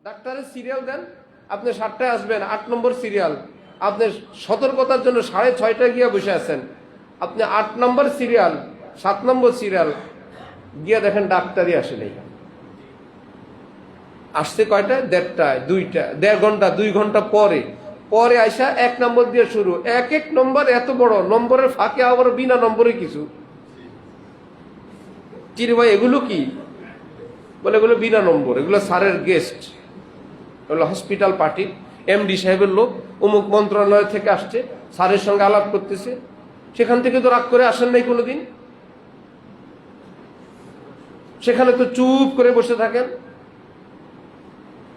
ডাক্তারের সিরিয়াল দেন, আপনি 7টায় আসবেন, 8 নম্বর সিরিয়াল, আপনি সতর্কতার জন্য 6:30টায় গিয়ে বসে আছেন, আপনি 8 নম্বর সিরিয়াল, 7 নম্বর সিরিয়াল গিয়ে দেখেন ডাক্তারই আসে নাই। আসছে কয়টায়? 1:30টায়, 2টা, 1.5 ঘন্টা 2 ঘন্টা পরে পরে আইসা 1 নম্বর দিয়ে শুরু। এক নম্বর এত বড় নম্বরের ফাঁকে আবার বিনা নম্বরে কিছু। চিরে ভাই এগুলো কি? বলে এগুলো বিনা নম্বর, এগুলো স্যারের গেস্ট, এগুলো হসপিটাল পার্টি, এমডি সাহেবের লোক, অমুক মন্ত্রণালয় থেকে আসছে, স্যারের সঙ্গে আলাপ করতেছে। সেখান থেকে তো রাগ করে আসেন নাই কোনোদিন, সেখানে তো চুপ করে বসে থাকেন।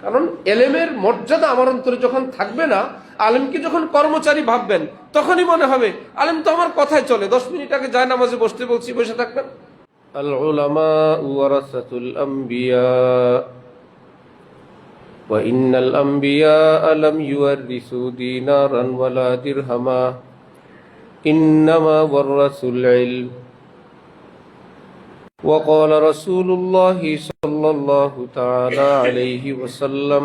কারণ এলেমের মর্যাদা আমার অন্তরে যখন থাকবে না, আলেমকে যখন কর্মচারী ভাববেন, তখনই মনে হবে আলেম তো আমার কথায় চলে। 10 মিনিট আগে যায় নামাজে বসতে বলছি, বসে থাকবেন। আল উলামা ওয়ারাসাতুল আম্বিয়া ওয়া ইন্নাল আম্বিয়া লাম ইউরিসু দিনারান ওয়ালা দিরহামা ইন্নামা ওয়ারাসুল ইলম وقال رسول الله صلى الله تعالى عليه وسلم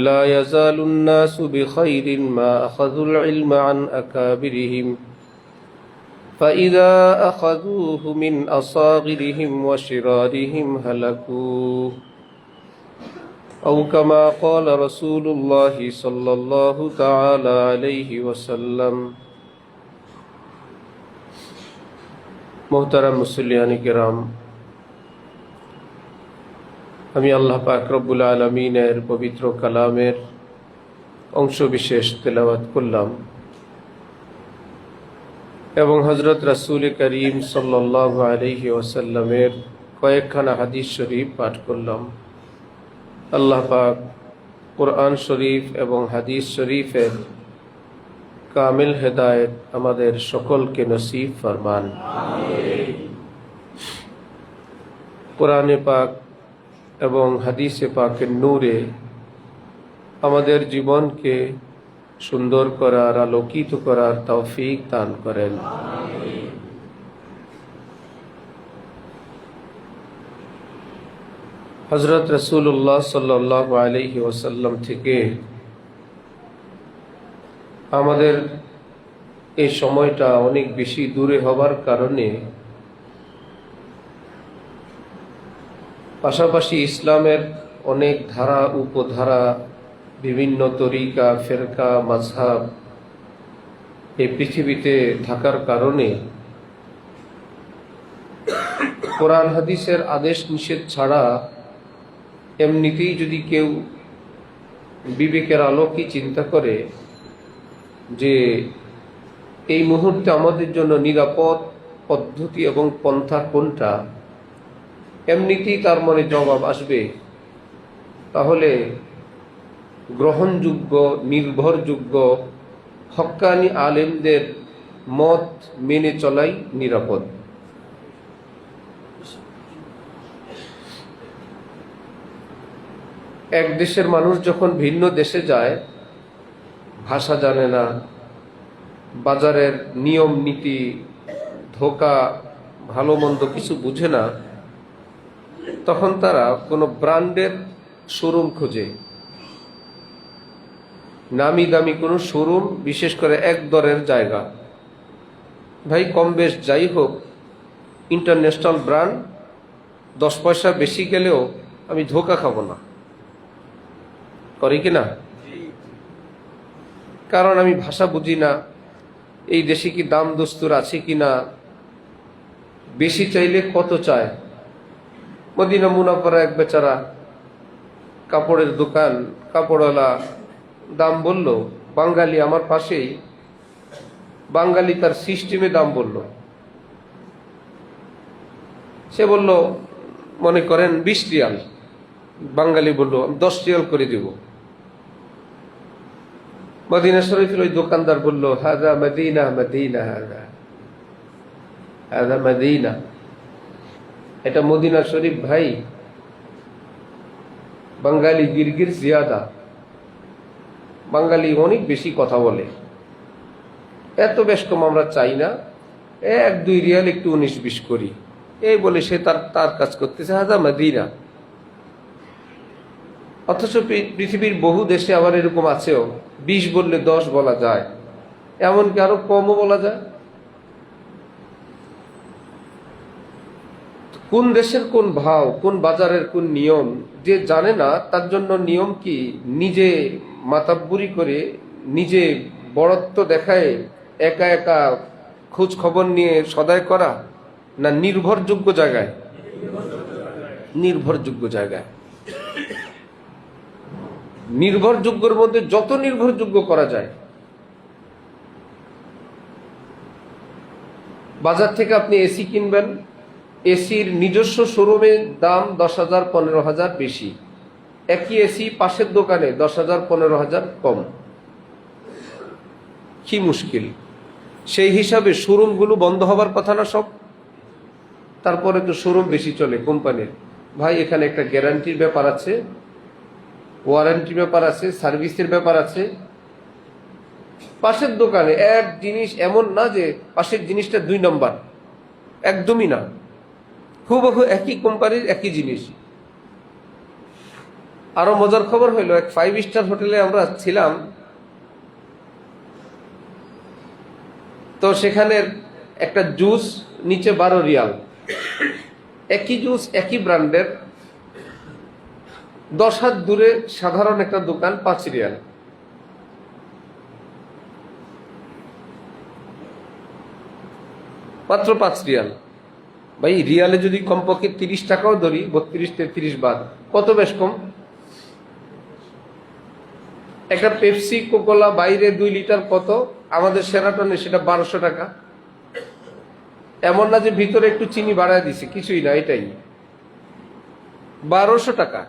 لا يزال الناس بخير ما أخذوا العلم عن أكابرهم فإذا أخذوه من أصاغرهم وشرارهم هلكوا أو كما قال رسول الله صلى الله تعالى عليه وسلم। মোহতারাম মুসল্লিয়ানি কিরাম, আমি আল্লাহ পাক রব্বুল আলামিনের পবিত্র কালামের অংশ বিশেষ তেলাওয়াত করলাম এবং হযরত রাসূল করিম সাল্লাল্লাহু আলাইহি ওয়াসাল্লামের কয়েকখানা হাদিস শরীফ পাঠ করলাম। আল্লাহ পাক কোরআন শরীফ এবং হাদিস শরীফের কামিল হেদায়েত আমাদের সকলকে নসিব ফরমান। কোরআনে পাক এবং হাদিসে পাকের নূরে আমাদের জীবনকে সুন্দর করার, আলোকিত করার তৌফিক দান করেন। হযরত রাসূলুল্লাহ সাল্লাল্লাহু আলাইহি ওয়াসাল্লাম থেকে আমাদের এই সময়টা অনেক বেশি দূরে হবার কারণে পাশাপাশি ইসলামের অনেক ধারা উপধারা, বিভিন্ন তরিকা, ফেরকা, মাযহাব এই পৃথিবীতে থাকার কারণে কোরআন হাদিসের আদেশ নিষেধ ছাড়া এমনিতেই যদি কেউ বিবেকের আলোকে চিন্তা করে যে এই মুহূর্তে আমাদের জন্য নিরাপদ পদ্ধতি এবং পন্থা কোনটা, এমনিতেই তার মনে জবাব আসবে, তাহলে গ্রহণযোগ্য, নির্ভরযোগ্য হক্কানি আলেমদের মত মেনে চলাই নিরাপদ। এক দেশের মানুষ যখন ভিন্ন দেশে যায়, ভাষা জানে না, বাজারের নিয়ম নীতি, ধোঁকা, ভালো মন্দ কিছু বুঝে না, তখন তারা কোনো ব্র্যান্ডের শোরুম খোঁজে, নামি দামি কোনো শোরুম, বিশেষ করে এক দরের জায়গা। ভাই কম বেশ যাই হোক, ইন্টারন্যাশনাল ব্র্যান্ড, 10 পয়সা বেশি গেলেও আমি ধোঁকা খাবো না, করি কিনা? কারণ আমি ভাষা বুঝি না, এই দেশে কি দাম দস্তুর আছে কিনা, বেশি চাইলে কত চায়। মদিনা মুনাফারা এক বেচারা কাপড়ের দোকান, কাপড়ওয়ালা দাম বলল, বাঙালি আমার পাশেই, বাঙালি তার সিস্টেমে দাম বলল। সে বলল মনে করেন 20 রিয়াল, বাঙালি বলল 10 রিয়াল করে দেব। মদিনা শরীফের ওই দোকানদার বলল হাযা মদিনা, মদিনা হাযা, হাযা মদিনা, এটা মদিনা শরীফ ভাই। বাঙালি গিরগির জিয়াদা, বাঙালি অনেক বেশি কথা বলে, এত বেশ কম আমরা চাই না, 1-2 রিয়াল একটু 19-20 করি, এই বলে সে তার কাজ করতেছে। হাযা মদিনা। অথচ পৃথিবীর বহু দেশে আবার এরকম আছেও 20 বললে 10 বলা যায়, এমনকি আরো কমও বলা যায়। কোন দেশের কোন ভাও, কোন বাজারের কোন নিয়ম যে জানে না, তার জন্য নিয়ম কি নিজে মাতাব্বুরি করে, নিজে বড়ত্ব দেখায়, একা একা খোঁজ খবর নিয়ে সদায় করা, না নির্ভরযোগ্য জায়গায়? নির্ভরযোগ্য জায়গায়। নির্ভরযোগ্যের মধ্যে যত নির্ভরযোগ্য করা যায়। বাজার থেকে আপনি এসি কিনবেন, এসির নিজস্ব শোরুমে দাম 10,000 15,000 বেশি, একই এসি পাশের দোকানে 10,000 15,000 কম। কি মুশকিল! সেই হিসাবে শোরুমগুলো বন্ধ হবার কথা না সব? তারপরে তো শোরুম বেশি চলে কোম্পানির। ভাই, এখানে একটা গ্যারান্টির ব্যাপার আছে, ওয়ারেন্টির ব্যাপার আছে, সার্ভিসের ব্যাপার আছে। পাশের দোকানে এক জিনিস, এমন না যে পাশের জিনিসটা 2 নম্বর, একদমই না, হুবহু একই কোম্পানির একই জিনিস। আরো মজার খবর হইল, এক 5 স্টার হোটেলে আমরা ছিলাম, তো সেখানে একটা জুস নিচে 12 রিয়াল, একই জুস একই ব্র্যান্ডের 10 হাত দূরে সাধারণ একটা দোকান 5 রিয়াল। মাত্র 5 রিয়াল। ভাই, রিয়ালে যদি কমপক্ষে 30 টাকাও ধরি, 32-33 বাদ, কত বেশ কম। একটা পেপসি কোকোলা বাইরে 2 লিটার কত, আমাদের সেরাটনে সেটা 1200 টাকা। এমন না যে ভিতরে একটু চিনি বাড়ায় দিছে, কিছুই না, এটাই 1200 টাকা।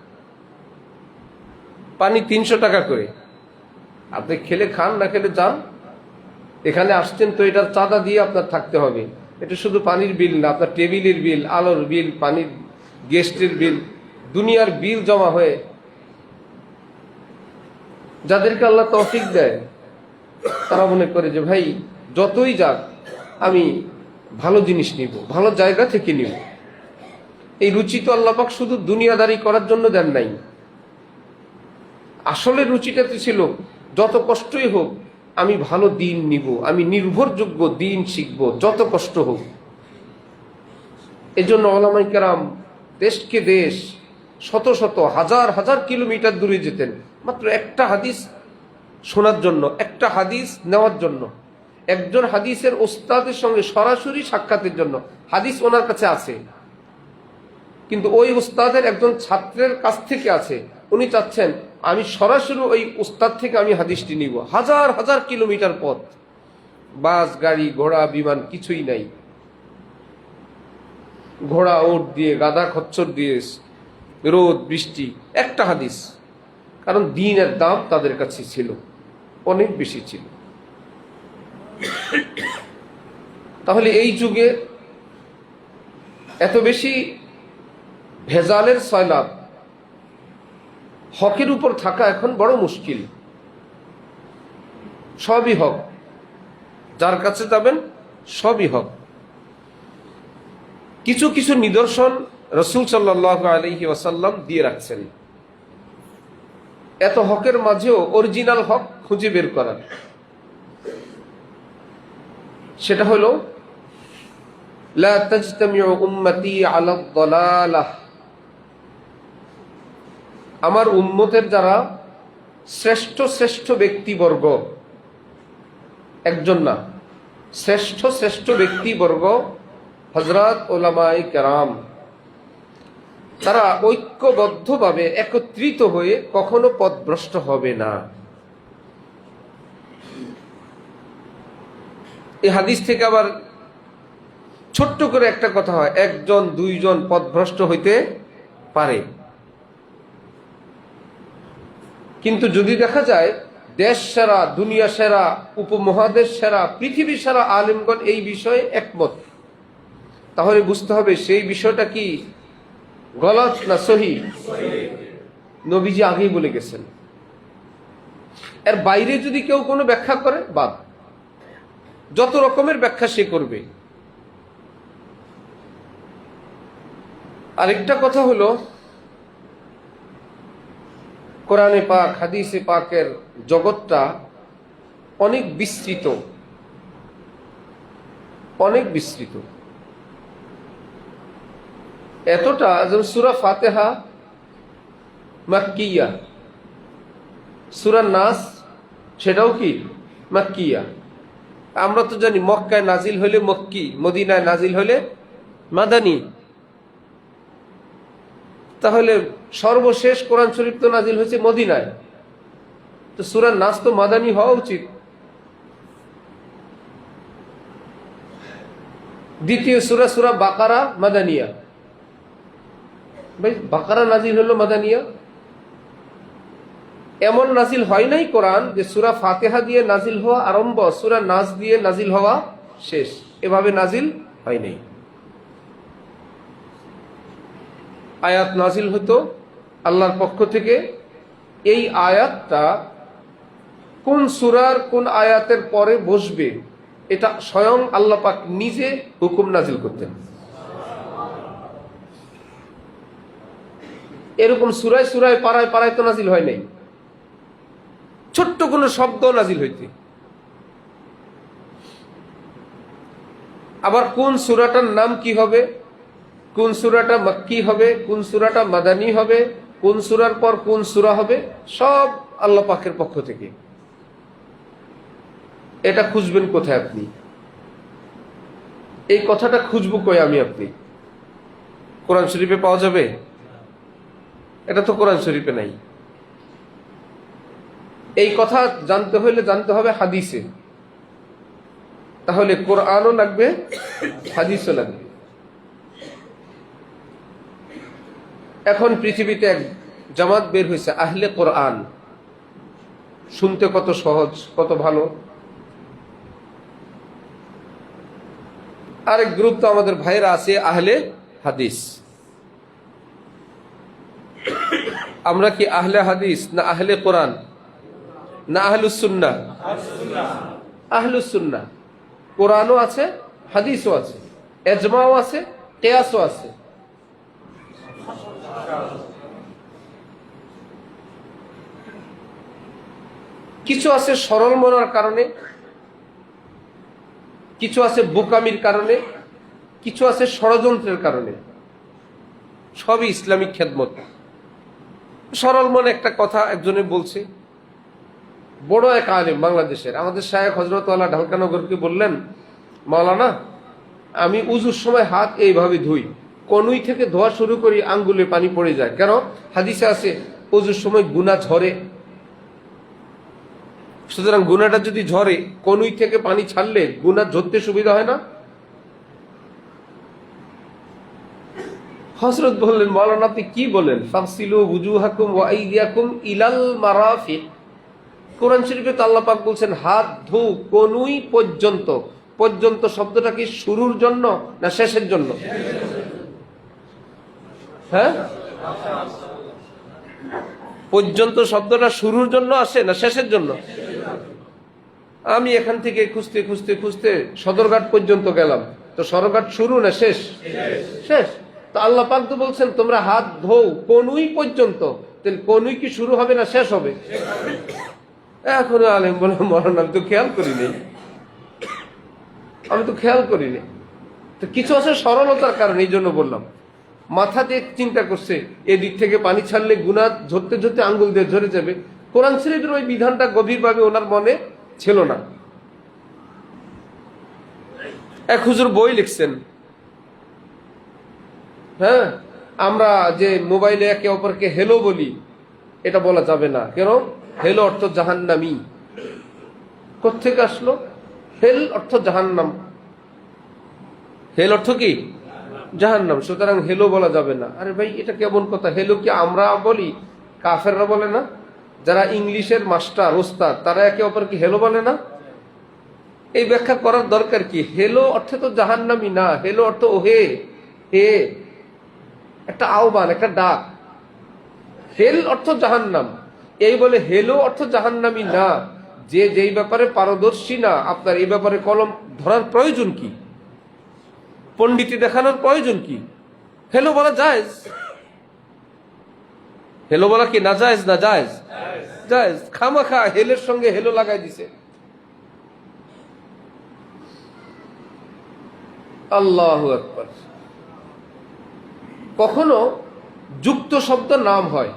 পানি 300 টাকা করে। আপনি খেলে খান, না খেলে যান। এখানে আসছেন তো এটার চাঁদা দিয়ে আপনার থাকতে হবে। এটা শুধু পানির বিল না, আপনার টেবিলের বিল, আলোর বিল, পানির গেস্টের বিল, দুনিয়ার বিল জমা হয়ে। যাদেরকে আল্লাহ তৌফিক দেয় তারা মনে করে যে ভাই যতই যাক আমি ভালো জিনিস নিব, ভালো জায়গা থেকে নিব। এই রুচি তো আল্লাহ পাক শুধু দুনিয়াদারি করার জন্য দেন নাই। আসলে রুচিটাতে ছিল যত কষ্টই হোক আমি ভালো দিন নিব, আমি নির্ভরযোগ্য দিন শিখব, যত কষ্ট হোক। এজন্য ওলামায়ে কেরাম দেশকে দেশ, শত শত হাজার হাজার কিলোমিটার দূরে যেতেন মাত্র একটা হাদিস শোনার জন্য, একটা হাদিস নেওয়ার জন্য। একজন হাদিসের ওস্তাদের সঙ্গে সরাসরি সাক্ষাতের জন্য। হাদিস ওনার কাছে আছে, কিন্তু ওই উস্তাদের একজন ছাত্রের কাছ থেকে আছে। উনি চাচ্ছেন আমি সরাসরি ওই উস্তাদ থেকে আমি হাদিসটি নিব। হাজার হাজার কিলোমিটার পথ, বাস, গাড়ি, ঘোড়া, বিমান কিছুই নাই। ঘোড়া ওট দিয়ে, গাধা খচ্চর দিয়ে, রোদ বৃষ্টি, একটা হাদিস। কারণ দ্বীনের দাম তাদের কাছে ছিল, অনেক বেশি ছিল। তাহলে এই যুগে এত বেশি ভেজালের সয়লাব, হকের উপর থাকা এখন বড় মুশকিল। সবই হক, যার কাছে যাবেন সবই হক। কিছু কিছু নিদর্শন রাসূল সাল্লাল্লাহু আলাইহি ওয়াসাল্লাম দিয়ে রাখছেন, এত হকের মাঝেও অরিজিনাল হক খুঁজে বের করার। সেটা হলো লা তাজতামিউ উম্মতি আলা দালালাহ। আমার উম্মতের যারা শ্রেষ্ঠ শ্রেষ্ঠ ব্যক্তিবর্গ, একজন না, শ্রেষ্ঠ শ্রেষ্ঠ ব্যক্তিবর্গ, হযরত উলামায়ে কেরাম, তারা ঐক্যবদ্ধভাবে একত্রিত হয়ে কখনো পথভ্রষ্ট হবে না। এই হাদিস থেকে আবার ছোট্ট করে একটা কথা হয়, একজন দুইজন পথভ্রষ্ট হইতে পারে, কিন্তু যদি দেখা যায় দেশ সেরা, দুনিয়া সেরা, উপমহাদেশ সেরা, পৃথিবী সেরা আলেমগণ এই বিষয়ে একমত, তাহলে বুঝতে হবে সেই বিষয়টা কি গলত না সহিহ। নবীজি আগেই বলে গেছেন। এর বাইরে যদি কেউ কোনো ব্যাখ্যা করে, বাদ, যত রকমের ব্যাখ্যা সে করবে। আরেকটা কথা হলো, কোরআনে পাক হাদিসে পাকের জগৎটা অনেক বিস্তৃত, অনেক বিস্তৃত, এতটা যেমন সূরা ফাতিহা মাক্কিয়া, সূরা নাস সেটাও কি মাক্কিয়া। আমরা তো জানি মক্কায় নাজিল হলে মক্কি, মদিনায় নাজিল হলে মাদানী। তাহলে সর্বশেষ কোরআন শরীফ তো নাজিল হয়েছে মদিনায়, তো সূরা নাস তো মাদানী হওয়া উচিত। দ্বিতীয় সূরা সূরা বাকারা মাদানিয়া, ভাই বাকারা নাজিল হলো মাদানিয়া। এমন নাজিল হয় নাই কোরআন যে সূরা ফাতিহা দিয়ে নাজিল হওয়া আরম্ভ, সূরা নাস দিয়ে নাজিল হওয়া শেষ, এভাবে নাজিল হয় নাই। আয়াত নাজিল হতো আল্লাহর পক্ষ থেকে। এই আয়াতটা কোন সূরার কোন আয়াতের পরে বসবে এটা স্বয়ং আল্লাহ পাক নিজে হুকুম নাজিল করতেন। এরকম সূরায় সূরায় পাড়ায় পাড়ায় তো নাজিল হয় নাই, ছোট্ট কোনো শব্দ নাজিল হইতে। আবার কোন সূরাটার নাম কি হবে, কোন সূরাটা মক্কি হবে, কোন সূরাটা মাদানী হবে, কোন সূরার পর কোন সূরা হবে, সব আল্লাহ পাকের পক্ষ থেকে। এটা খুঁজবেন কোথায় আপনি? এই কথাটা খুঁজবো কই আমি আপনি? কোরআন শরীফে পাওয়া যাবে? এটা তো কোরআন শরীফে নাই। এই কথা জানতে হলে জানতে হবে হাদিসে। তাহলে কোরআনও লাগবে, হাদিসও লাগবে। এখন পৃথিবীতে এক জামাত বের হয়েছে, আহলে কোরআন। শুনতে কত সহজ, কত ভালো। আরেক গ্রুপ তো আমাদের ভাইরা আছে আহলে হাদিস। আমরা কি আহলে হাদিস না আহলে কোরআন না আহলুস সুন্নাহ? আহলুস সুন্নাহ। কোরআনও আছে, হাদিসও আছে, ইজমাও আছে, কিয়াসও আছে। কিছু আছে সরল মনার কারণে, কিছু আছে বোকামির কারণে, কিছু আছে ষড়যন্ত্রের কারণে। সবই ইসলামিক খেদমত। সরল মনে একটা কথা একজনে বলছে, বড় এক আলেম বাংলাদেশের, আমাদের শায়েখ হযরত আল্লাহ ঢালকানগরকে বললেন, মাওলানা আমি উজুর সময় হাত এইভাবে ধুই, কনুই থেকে ধোয়া শুরু করি আঙ্গুলে পানি পড়ে যায়, কেন? হাদিসে আছে উজুর সময় গুনাহ ঝরে। সুতরাং গুনাহটা যদি ঝরে, কনুই থেকে পানি ছাড়লে গুনাহ ঝরতে সুবিধা হয় না? হযরত বললেন, মাওলানা আপনি কি বলেন? ফাগসিলু ওয়ুজুহাকুম ওয়া আইদিয়াকুম ইলাল মারাফিক। কোরআন শরীফে তো আল্লাহ পাক বলছেন হাত ধো কনুই পর্যন্ত। পর্যন্ত শব্দটা কি শুরুর জন্য না শেষের জন্য? হ্যাঁ, পর্যন্ত শব্দটা শুরুর জন্য আসে না শেষের জন্য? আমি এখান থেকে খুঁজতে খুঁজতে খুঁজতে সদরঘাট পর্যন্ত গেলাম, তো সদরঘাট শুরু না শেষ? শেষ। তো আল্লাহ পাক তো বলছেন তোমরা হাত ধো কনুই পর্যন্ত, তাহলে কনুই কি শুরু হবে না শেষ হবে? এখন আলেম বলে, মরণ আমি তো খেয়াল করিনি, আমি তো খেয়াল করিনি। তো কিছু আছে সরলতার কারণে, এই জন্য বললাম। মাথা দিয়ে চিন্তা করছে এদিক থেকে পানি ছাড়লে গুনাহ ঝরতে ঝরতে আঙ্গুল দিয়ে ঝরে যাবে। কোরআন শরীফের ওই বিধানটা গভীরভাবে ওনার মনে ছিল না। এক হুজুর বই লিখছেন, হ্যাঁ আমরা যে মোবাইলে একে অপরকে হেলো বলি, এটা বলা যাবে না। কেন? হেলো অর্থ জাহান্নামী। কোত্থেকে আসলো? হেল অর্থ জাহান্নাম। হেল অর্থ কি? জাহান্নাম। সুতরাং হেলো বলা যাবে না। আরে ভাই এটা কেমন কথা? হেলো কি আমরা বলি? কাফেররা বলে না? যারা ইংলিশের মাস্টার ওস্তাদ তারা একে অপরকে হেলো বলে না? এই ব্যাখ্যা করার দরকার কি? হেলো অর্থে তো জাহান্নামী না, হেলো অর্থ ওহে, হে, একটা আহ্বান, একটা ডাক। হেল অর্থ জাহান্নাম। এই বলে হেলো অর্থ জাহান্নামী না। যে যেই ব্যাপারে পারদর্শী না, আপনার এই ব্যাপারে কলম ধরার প্রয়োজন কি? পণ্ডিতি দেখানোর প্রয়োজন কি? হেলো বলা জায়েজ। হেলো বলা কি নাজায়েজ? না জায়েজ? জায়েজ। খামাখা হেলের সঙ্গে হেলো লাগাই দিছে। আল্লাহু আকবার। কখনো যুক্ত শব্দ নাম হয়,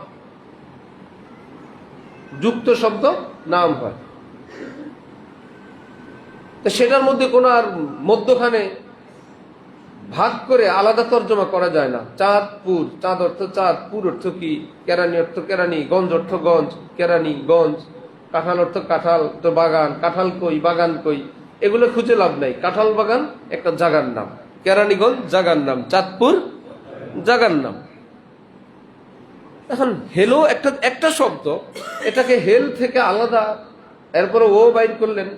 যুক্ত শব্দ নাম হয়, তো সেটার মধ্যে কোনো আর মধ্যখানে ভাগ করে আলাদা তর্জমা করা যায় না। চাঁদপুর, চাঁদ অর্থ চাঁদ, পুর অর্থ কি, কেরানি অর্থ কেরানি, গঞ্জ অর্থ গঞ্জ, কেরানি গঞ্জ, কাঁঠাল অর্থ কাঁঠাল তো বাগান, কাঁঠাল কই, বাগান কই, এগুলো খুঁজে লাভ নাই। কাঁঠাল বাগান একটা জায়গার নাম, কেরানীগঞ্জ জায়গার নাম, চাঁদপুর জায়গার নাম। এখন হেলো একটা একটা শব্দ, এটাকে হেল থেকে আলাদা এরপরে ও বাইর করলেন,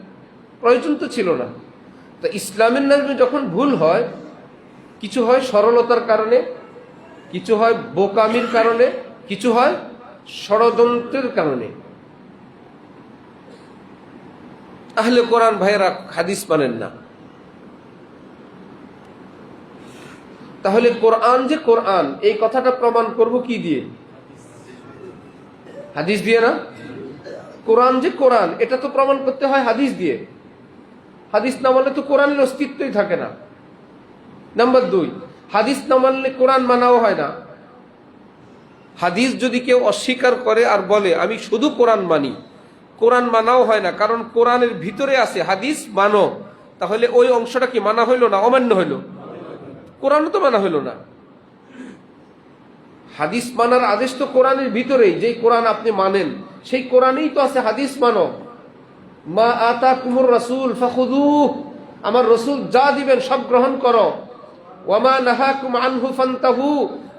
প্রয়োজন তো ছিল না। তো ইসলামের নামে যখন ভুল হয়, কিছু হয় সরলতার কারণে, কিছু হয় বোকামির কারণে, কিছু হয় ষড়যন্ত্রের কারণে। আহলে কোরআন ভাইয়েরা হাদিস মানেন না। তাহলে কোরআন যে কোরআন, এই কথাটা প্রমাণ করব কি দিয়ে? হাদিস দিয়ে না? কোরআন যে কোরআন, এটা তো প্রমাণ করতে হয় হাদিস দিয়ে। হাদিস না মানলে তো কোরআনের অস্তিত্বই থাকে না। নাম্বার 2, হাদিস না মানলে কোরআন মানাও হয় না। হাদিস যদি কেউ অস্বীকার করে আর বলে আমি শুধু কোরআন মানি, কোরআন মানাও হয় না, কারণ কোরআনের ভিতরে আছে হাদিস মানো। তাহলে ওই অংশটা কি মানা হইল না অমান্য হইল? কোরআনও তো মানা হইল না। হাদিস মানার আদেশ তো কোরআনের ভিতরেই, যেই কোরআন আপনি মানেন সেই কোরআনেই তো আছে হাদিস মানো। মা আতাকুমুর রাসূল ফাখুযুহু, আমার রাসূল যা দিবেন সব গ্রহণ করো। ওয়ামা নাহাকুম আনহু ফান্তাহু,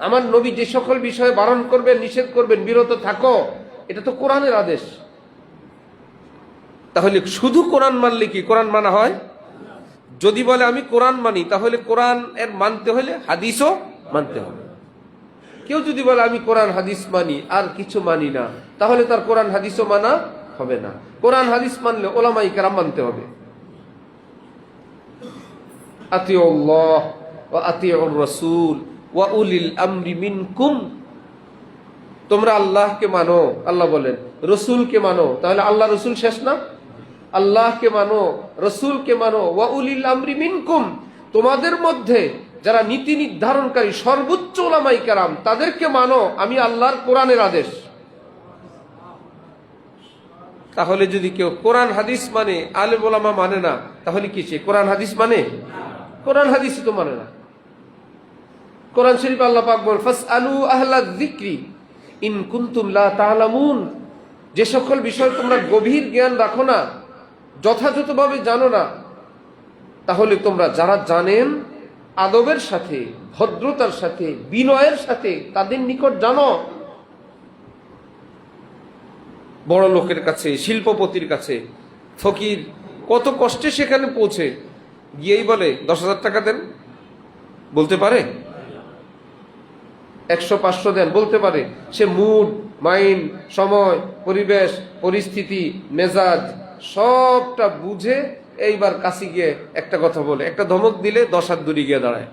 আমার নবী যে সকল বিষয়ে বারণ করবেন, নিষেধ করবেন, বিরত থাকো। এটা তো কোরআনের আদেশ। তাহলে শুধু কোরআন মানলে কি কোরআন মানা হয়? যদি বলে আমি কোরআন মানি, তাহলে কোরআন এর মানতে হলে হাদিসও মানতে হবে। কেউ যদি বলে আমি কোরআন হাদিস মানি আর কিছু মানি না, তাহলে তার কোরআন হাদিসও মানা হবে না। কোরআন হাদিস মানলে ওলামায়ে কেরাম মানতে হবে। আতিউল্লাহ ওয়া আতিউর রাসূল ওয়া উলিল আমরি মিনকুম, তোমরা আল্লাহকে মানো, আল্লাহ বলেন, রসুলকে মানো। তাহলে আল্লাহ রসুল শেষ না? আল্লাহকে মানো, রসুলকে মানো, ওয়া উলিল আমরি মিনকুম, তোমাদের মধ্যে যারা নীতি নির্ধারণকারী সর্বোচ্চ উলামায়ে কেরাম, তাদেরকে মানো। আমি আল্লাহর কোরআনের আদেশ। তাহলে যদি কেউ কোরআন হাদিস মানে, আলেম ওলামা মানে না, তাহলে কি সে কোরআন হাদিস মানে? কোরআন হাদিসই তো মানে না। কোরআন শরীফে আল্লাহ পাক বলেন ফাসআলু আহলায যিকরি ইন কুনতুম লা তা'লামুন, যে সকল বিষয় তোমরা গভীর জ্ঞান রাখো না, যথাযথভাবে জানো না, তাহলে তোমরা যারা জানেন আদবের সাথে, ভদ্রতার সাথে, বিনয়ের সাথে তাদের নিকট জানো। বড় লোকের কাছে, শিল্পপতির কাছে ফকির কত কষ্টে সেখানে পৌঁছে গিয়েই বলে 10,000 টাকা দেন, বলতে পারে? 100-500 দেন, বলতে পারে? সে মুড, মাইন্ড, সময়, পরিবেশ, পরিস্থিতি, মেজাজ সবটা বুঝে এইবার কাছে গিয়ে একটা কথা বলে, একটা ধমক দিলে 10 হাত দূরে গিয়ে দাঁড়ায়।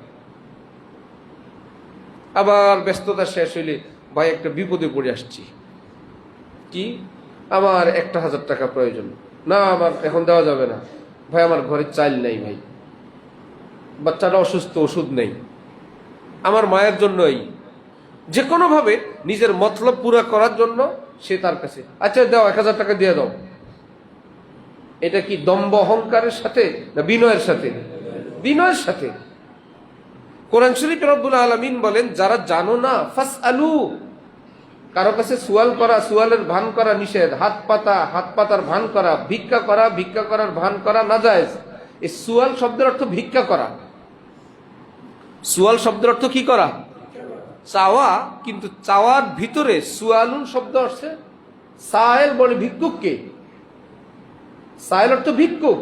আবার ব্যস্ততা শেষ হইলে, ভাই একটা বিপদে পড়ে আসছি, কি আমার 1,000 টাকা প্রয়োজন, না আমার এখন দেওয়া যাবে না, ভাই আমার ঘরে চাল নেই, ভাই বাচ্চাটা অসুস্থ, ওষুধ নেই, আমার মায়ের জন্যই। যে কোনো ভাবে নিজের মতলব পুরা করার জন্য সে তার কাছে, আচ্ছা দাও 1,000 টাকা দিয়ে দাও। এটা কি দম্ভ অহংকারের সাথে না বিনয়ের সাথে? বিনয়ের সাথে। কোরআন শরীফে রব্বুল আলামিন বলেন যারা জানো না ফাসআলু, কারো কাছে সুয়াল করা, সুয়ালের ভান করা নিষেধ। হাত পাতা, হাত পাতার ভান করা, ভিক্ষা করা, ভিক্ষা করার ভান করা নাজায়েজ। এই সুয়াল শব্দের অর্থ ভিক্ষা করা। সুয়াল শব্দের অর্থ কি করা? চাওয়া। কিন্তু চাওয়ার ভিতরে সুয়ালুন শব্দ আসছে। সায়েল বলে ভিক্ষুককে, সায়েল অর্থ ভিক্ষুক।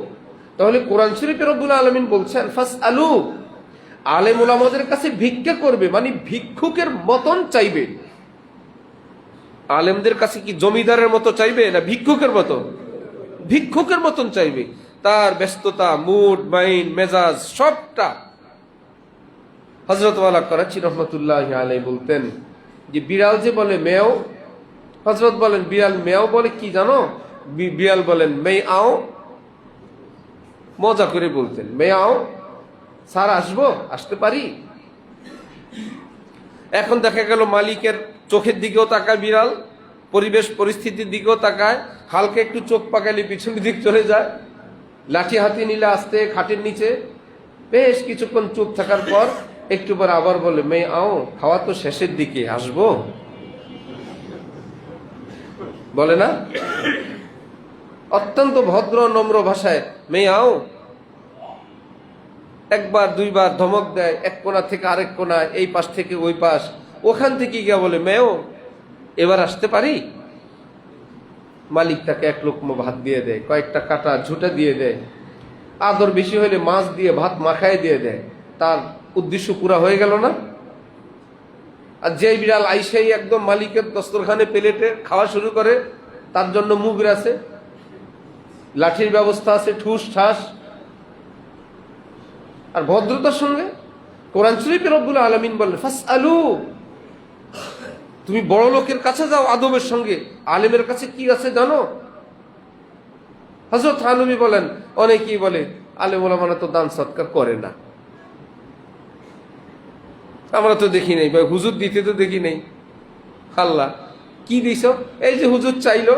তাহলে কোরআন শরীফে রব্বুল আলামিন বলছেন ফাসআলু, আলেম ওলামাদের কাছে ভিক্ষা করবে, মানে ভিক্ষুকের মতন চাইবে। আলেমদের কাছে কি জমিদারের মতো চাইবে না ভিক্ষুকের মতো? ভিক্ষুকের মতন চাইবে। তার ব্যস্ততা, মুড, মাইন্ড, মেজাজ সবটা। হযরত ওয়ালা করাচি রহমাতুল্লাহি আলাইহি বলতেন যে বিড়াল যে বলে মেও, হযরত বলেন বিড়াল মেয়াও বলে কি জানো? বিড়াল বলেন মেই আও, মজা করে বলতেন মেই আও, স্যার আসবো, আসতে পারি? এখন দেখা গেল মালিকের চোখের দিকেও তাকায় বিড়াল, পরিবেশ পরিস্থিতির দিকেও তাকায়, হালকা একটু চোখ পাকালে পিছনের দিক চলে যায়, লাঠি হাতে নিলে আসতে খাটের নিচে, বেশ কিছুক্ষণ চুপ থাকার পর একটু পর আবার বলে মেই আও, খাওয়া তো শেষের দিকে, আসবো? বলে না? অত্যন্ত ভদ্র নম্র ভাষায় মেই আও। একবার দুইবার ধমক দেয়, এক কোণা থেকে আরেক কোণা, এই পাশ থেকে ওই পাশ, ওখান থেকে গিয়ে বলে মেয়েও এবার আসতে পারি? মালিক তাকে এক লোকমা ভাত দিয়ে দেয়, কয়েকটা কাটা ঝুটা দিয়ে দেয়, আদর বেশি হলে মাছ দিয়ে ভাত মাখায় দিয়ে দেয়। তার উদ্দেশ্য পুরা হয়ে গেল না? আর যে বিড়াল আইসাই একদম মালিকের দস্তরখানে প্লেটে খাওয়া শুরু করে, তার জন্য মুখ আছে, লাঠির ব্যবস্থা আছে, ঠুস ঠাস, আর ভদ্রতার সঙ্গে কোরআন শরীফে রব্বুল আলামিন বলেন ফাসআলু, তুমি বড় লোকের কাছে যাও আদবের সঙ্গে, আলেমের কাছে কি আছে জানো? হযরত থানবী বলেন অনেকেই বলে আলেম ওলামারা তো দান সৎকার করে না, আমরা তো দেখি নাই ভাই, হুজুর দিতে তো দেখি নাই। আল্লাহ কি দিছ? এই যে হুজুর চাইলো,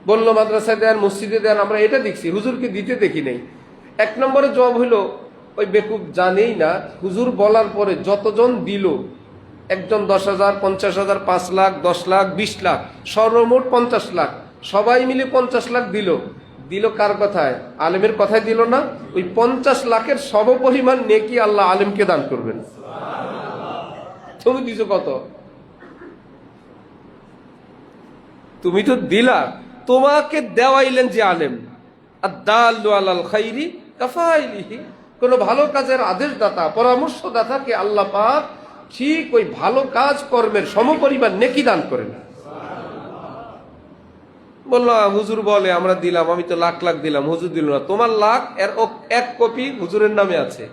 বললো মাদ্রাসায় দেন, মসজিদে দেন, আমরা এটা দেখছি, হুজুরকে দিতে দেখি নাই। এক নম্বরের জবাব হইল ওই বেকুব জানেই না হুজুর বলার পরে যতজন দিল, একজন 10,000, 50,000, 5 লাখ, 10 লাখ, 20 লাখ, সর্বমোট 50 লাখ, সবাই মিলে 50 লাখ দিল। দিল কার কথায়? আলেমের কথায় দিল না। ওই 50 লাখের সমপরিমাণ নেকি আল্লাহ আলেমকে দান করবেন। তুমি দিছো কত? তুমি তো দিলা, তোমাকে দেওয়াইলেন যে আলেম, আদ-দাল্লু আলাল খাইরি কাফাইলিহি, কোন ভালো কাজের আদেশদাতা, পরামর্শদাতাকে আল্লাহ পাক ঠিক ওই ভালো কাজ কর্মের সমপরিমাণ নেকি দান করেন। বললো হুজুর বলে আমরা দিলাম, আমি তো লাখ লাখ দিলাম, হুজুর দিল না। তোমার লাখ এর এক কপি হুজুরের নামে আছে।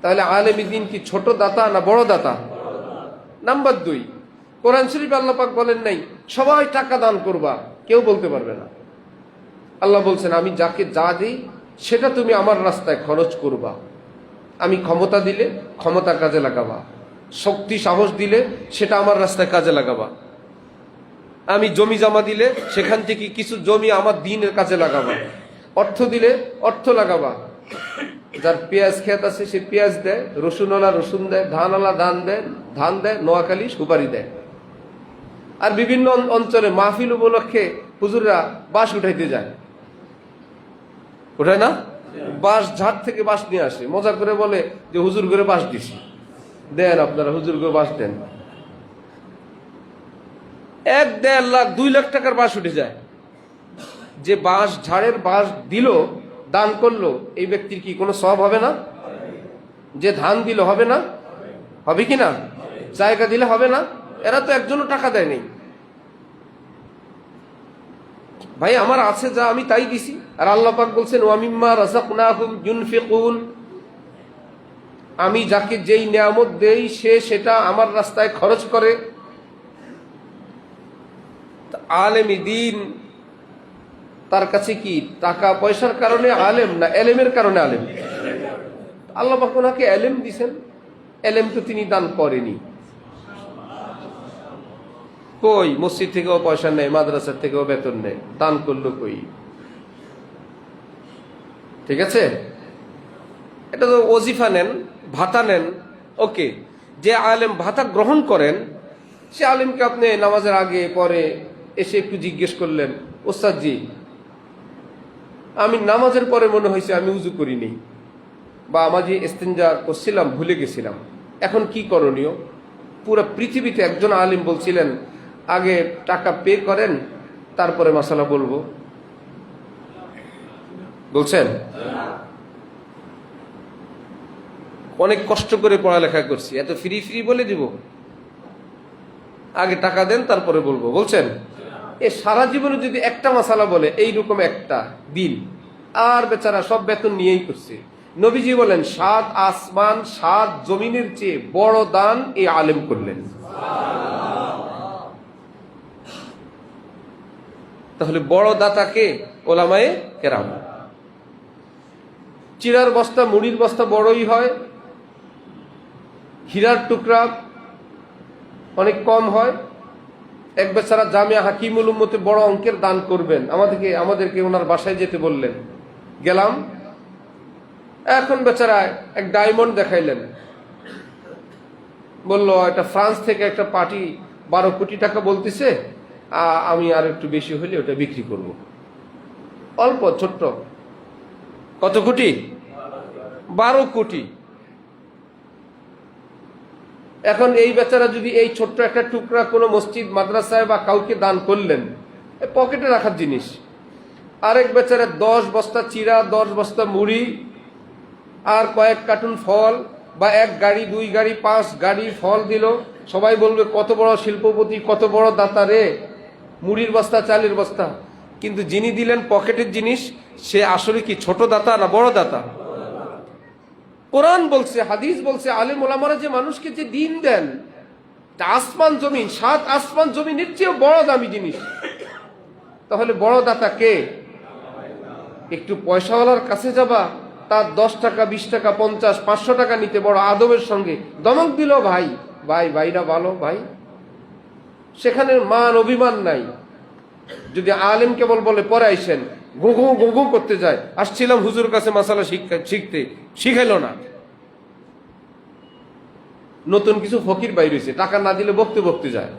তাহলে আলেম দ্বীন কি ছোট দাতা না বড় দাতা? নাম্বার 2, কোরআন শরীফ আল্লাহ পাক বলেন নাই সবাই টাকা দান করবা, কেউ বলতে পারবে না। আল্লাহ বলছেন আমি যাকে যা দিই সেটা তুমি আমার রাস্তায় খরচ করবা। আমি ক্ষমতা দিলে ক্ষমতা কাজে লাগাবা, শক্তি সাহস দিলে সেটা আমার রাস্তায় কাজে লাগাবা, আমি জমি জমা দিলে সেখান থেকে কিছু জমি আমার দ্বীনের কাজে লাগাবা, অর্থ দিলে অর্থ লাগাবা। যার পেঁয়াজ ক্ষেত আছে সে পেঁয়াজ দেয়, রসুনওয়ালা রসুন দেয়, ধানওয়ালা ধান দেয়, নোয়াখালী সুপারি দেয়। আর বিভিন্ন অঞ্চলে মাহফিল উপলক্ষে হুজুররা বাঁশ উঠাইতে যায়, ওঠায় না? বাঁশ ঝাড় থেকে বাঁশ নিয়ে আসে, মজা করে বলে যে হুজুর করে বাঁশ দিছি, দেন আপনারা হুজুর করে বাঁশ দেন। 1, 1.5 লাখ 2 লাখ টাকার বাঁশ উঠে যায়। যে বাঁশ ঝাড়ের বাঁশ দিল, দান করলো, এই ব্যক্তির কি কোনো সওয়াব হবে না? যে ধান দিল হবে না? হবে কি না? জায়গা দিলে হবে না? এরা তো একজনও টাকা দেয় নাই। ভাই আমার আছে যা আমি তাই দিছি। আর আল্লাহ পাক বলছেন ওয়া মিম্মা রাযাকনাহুম ইউনফিকুন, আমি যাকে যেই নিয়ামত দেই সে সেটা আমার রাস্তায় খরচ করে। আলেম দ্বীন তার কাছে কি টাকা পয়সার কারণে আলেম না এলেমের কারণে আলেম? আল্লাহ পাক ওনাকে এলেম দিছেন, এলেম তো তিনি দান করেনি। কই মসজিদ থেকেও পয়সা নেই, মাদ্রাসা থেকেও বেতন নেই, দান করলো কই? ঠিক আছে, এটা তো ওজিফা নেন, ভাতা নেন, ওকে। যে আলেম ভাতা গ্রহণ করেন সে আলেমকে আপনি নামাজের আগে পরে এসে একটু জিজ্ঞেস করলেন, ওস্তাদ জি আমি নামাজের পরে মনে হয়েছে আমি উজু করিনি, বা আমাজি ইস্তেঞ্জা করছিলাম ভুলে গেছিলাম, এখন কি করণীয়? পুরো পৃথিবীতে একজন আলিম বলছিলেন আগে টাকা পে করেন তারপরে মাসালা বলবো। বলছেন অনেক কষ্ট করে পড়ালেখা করছি, এত ফ্রি ফ্রি বলে দিব? আগে টাকা দেন তারপরে বলবো, বলছেন? এ সারা জীবনে যদি একটা মাসালা বলে এইরকম একটা দিন, আর বেচারা সব বেতন নিয়েই করছে। নবীজি বলেন 7 আসমান 7 জমিনের চেয়ে বড় দান এই আলেম করলেন। তাহলে বড় দাতা কে? ওলামায়ে কেরাম। চিরার বস্তা, মুড়ির বস্তা বড়ই হয়, হীরার টুকরা অনেক কম হয়। এক বেচারা জামিয়া হাকিমুল উম্মতে বড় অঙ্কের দান করবেন, আমাদেরকে ওনার বাসায় যেতে বললেন, গেলাম। এখন বেচারা এক ডায়মন্ড দেখাইলেন, বলল এটা ফ্রান্স থেকে একটা পার্টি 12 কোটি টাকা বলতেছে, আমি আর একটু বেশি হলে ওটা বিক্রি করব। অল্প ছোট্ট, কত কোটি? 12 কোটি। এখন এই বেচারা যদি এই ছোট্ট একটা টুকরা কোনো মসজিদ মাদ্রাসায় বা কাউকে দান করলেন, পকেটে রাখার জিনিস, আরেক বেচারা 10 বস্তা চিরা, 10 বস্তা মুড়ি আর কয়েক কার্টুন ফল, বা 1 গাড়ি 2 গাড়ি 5 গাড়ি ফল দিল, সবাই বলবে কত বড় শিল্পপতি, কত বড় দাতা রে, মুড়ির বস্তা, চালের বস্তা। কিন্তু যিনি দিলেন পকেটের জিনিস, সে আসলে কি ছোট দাতা না বড় দাতা? কোরআন বলছে, হাদিস বলছে, আলেম ওলামারা যে মানুষকে যে দিন দেন, আসমান জমিন, 7 আসমান জমিনের চেয়েও বড় দামি জিনিস। তাহলে বড় দাতা কে? একটু পয়সাওয়ালার কাছে যাবা, তার 10 টাকা 20 টাকা 50 500 টাকা নিতে বড় আদবের সঙ্গে দমক দিল, ভাই ভাই ভাইরা ভালো ভাই, সেখানে মান অভিমান নাই। যদি আলেম কেবল বলে পরে আইসেন, গুগু গুগু করতে যায়, আসছিলাম হুজুর কাছে মাসালা শিখতে, শিখাইলো না। নতুন কিছু ফকির বাইর হয়েছে, টাকা না দিলে বকতে বকতে যায়,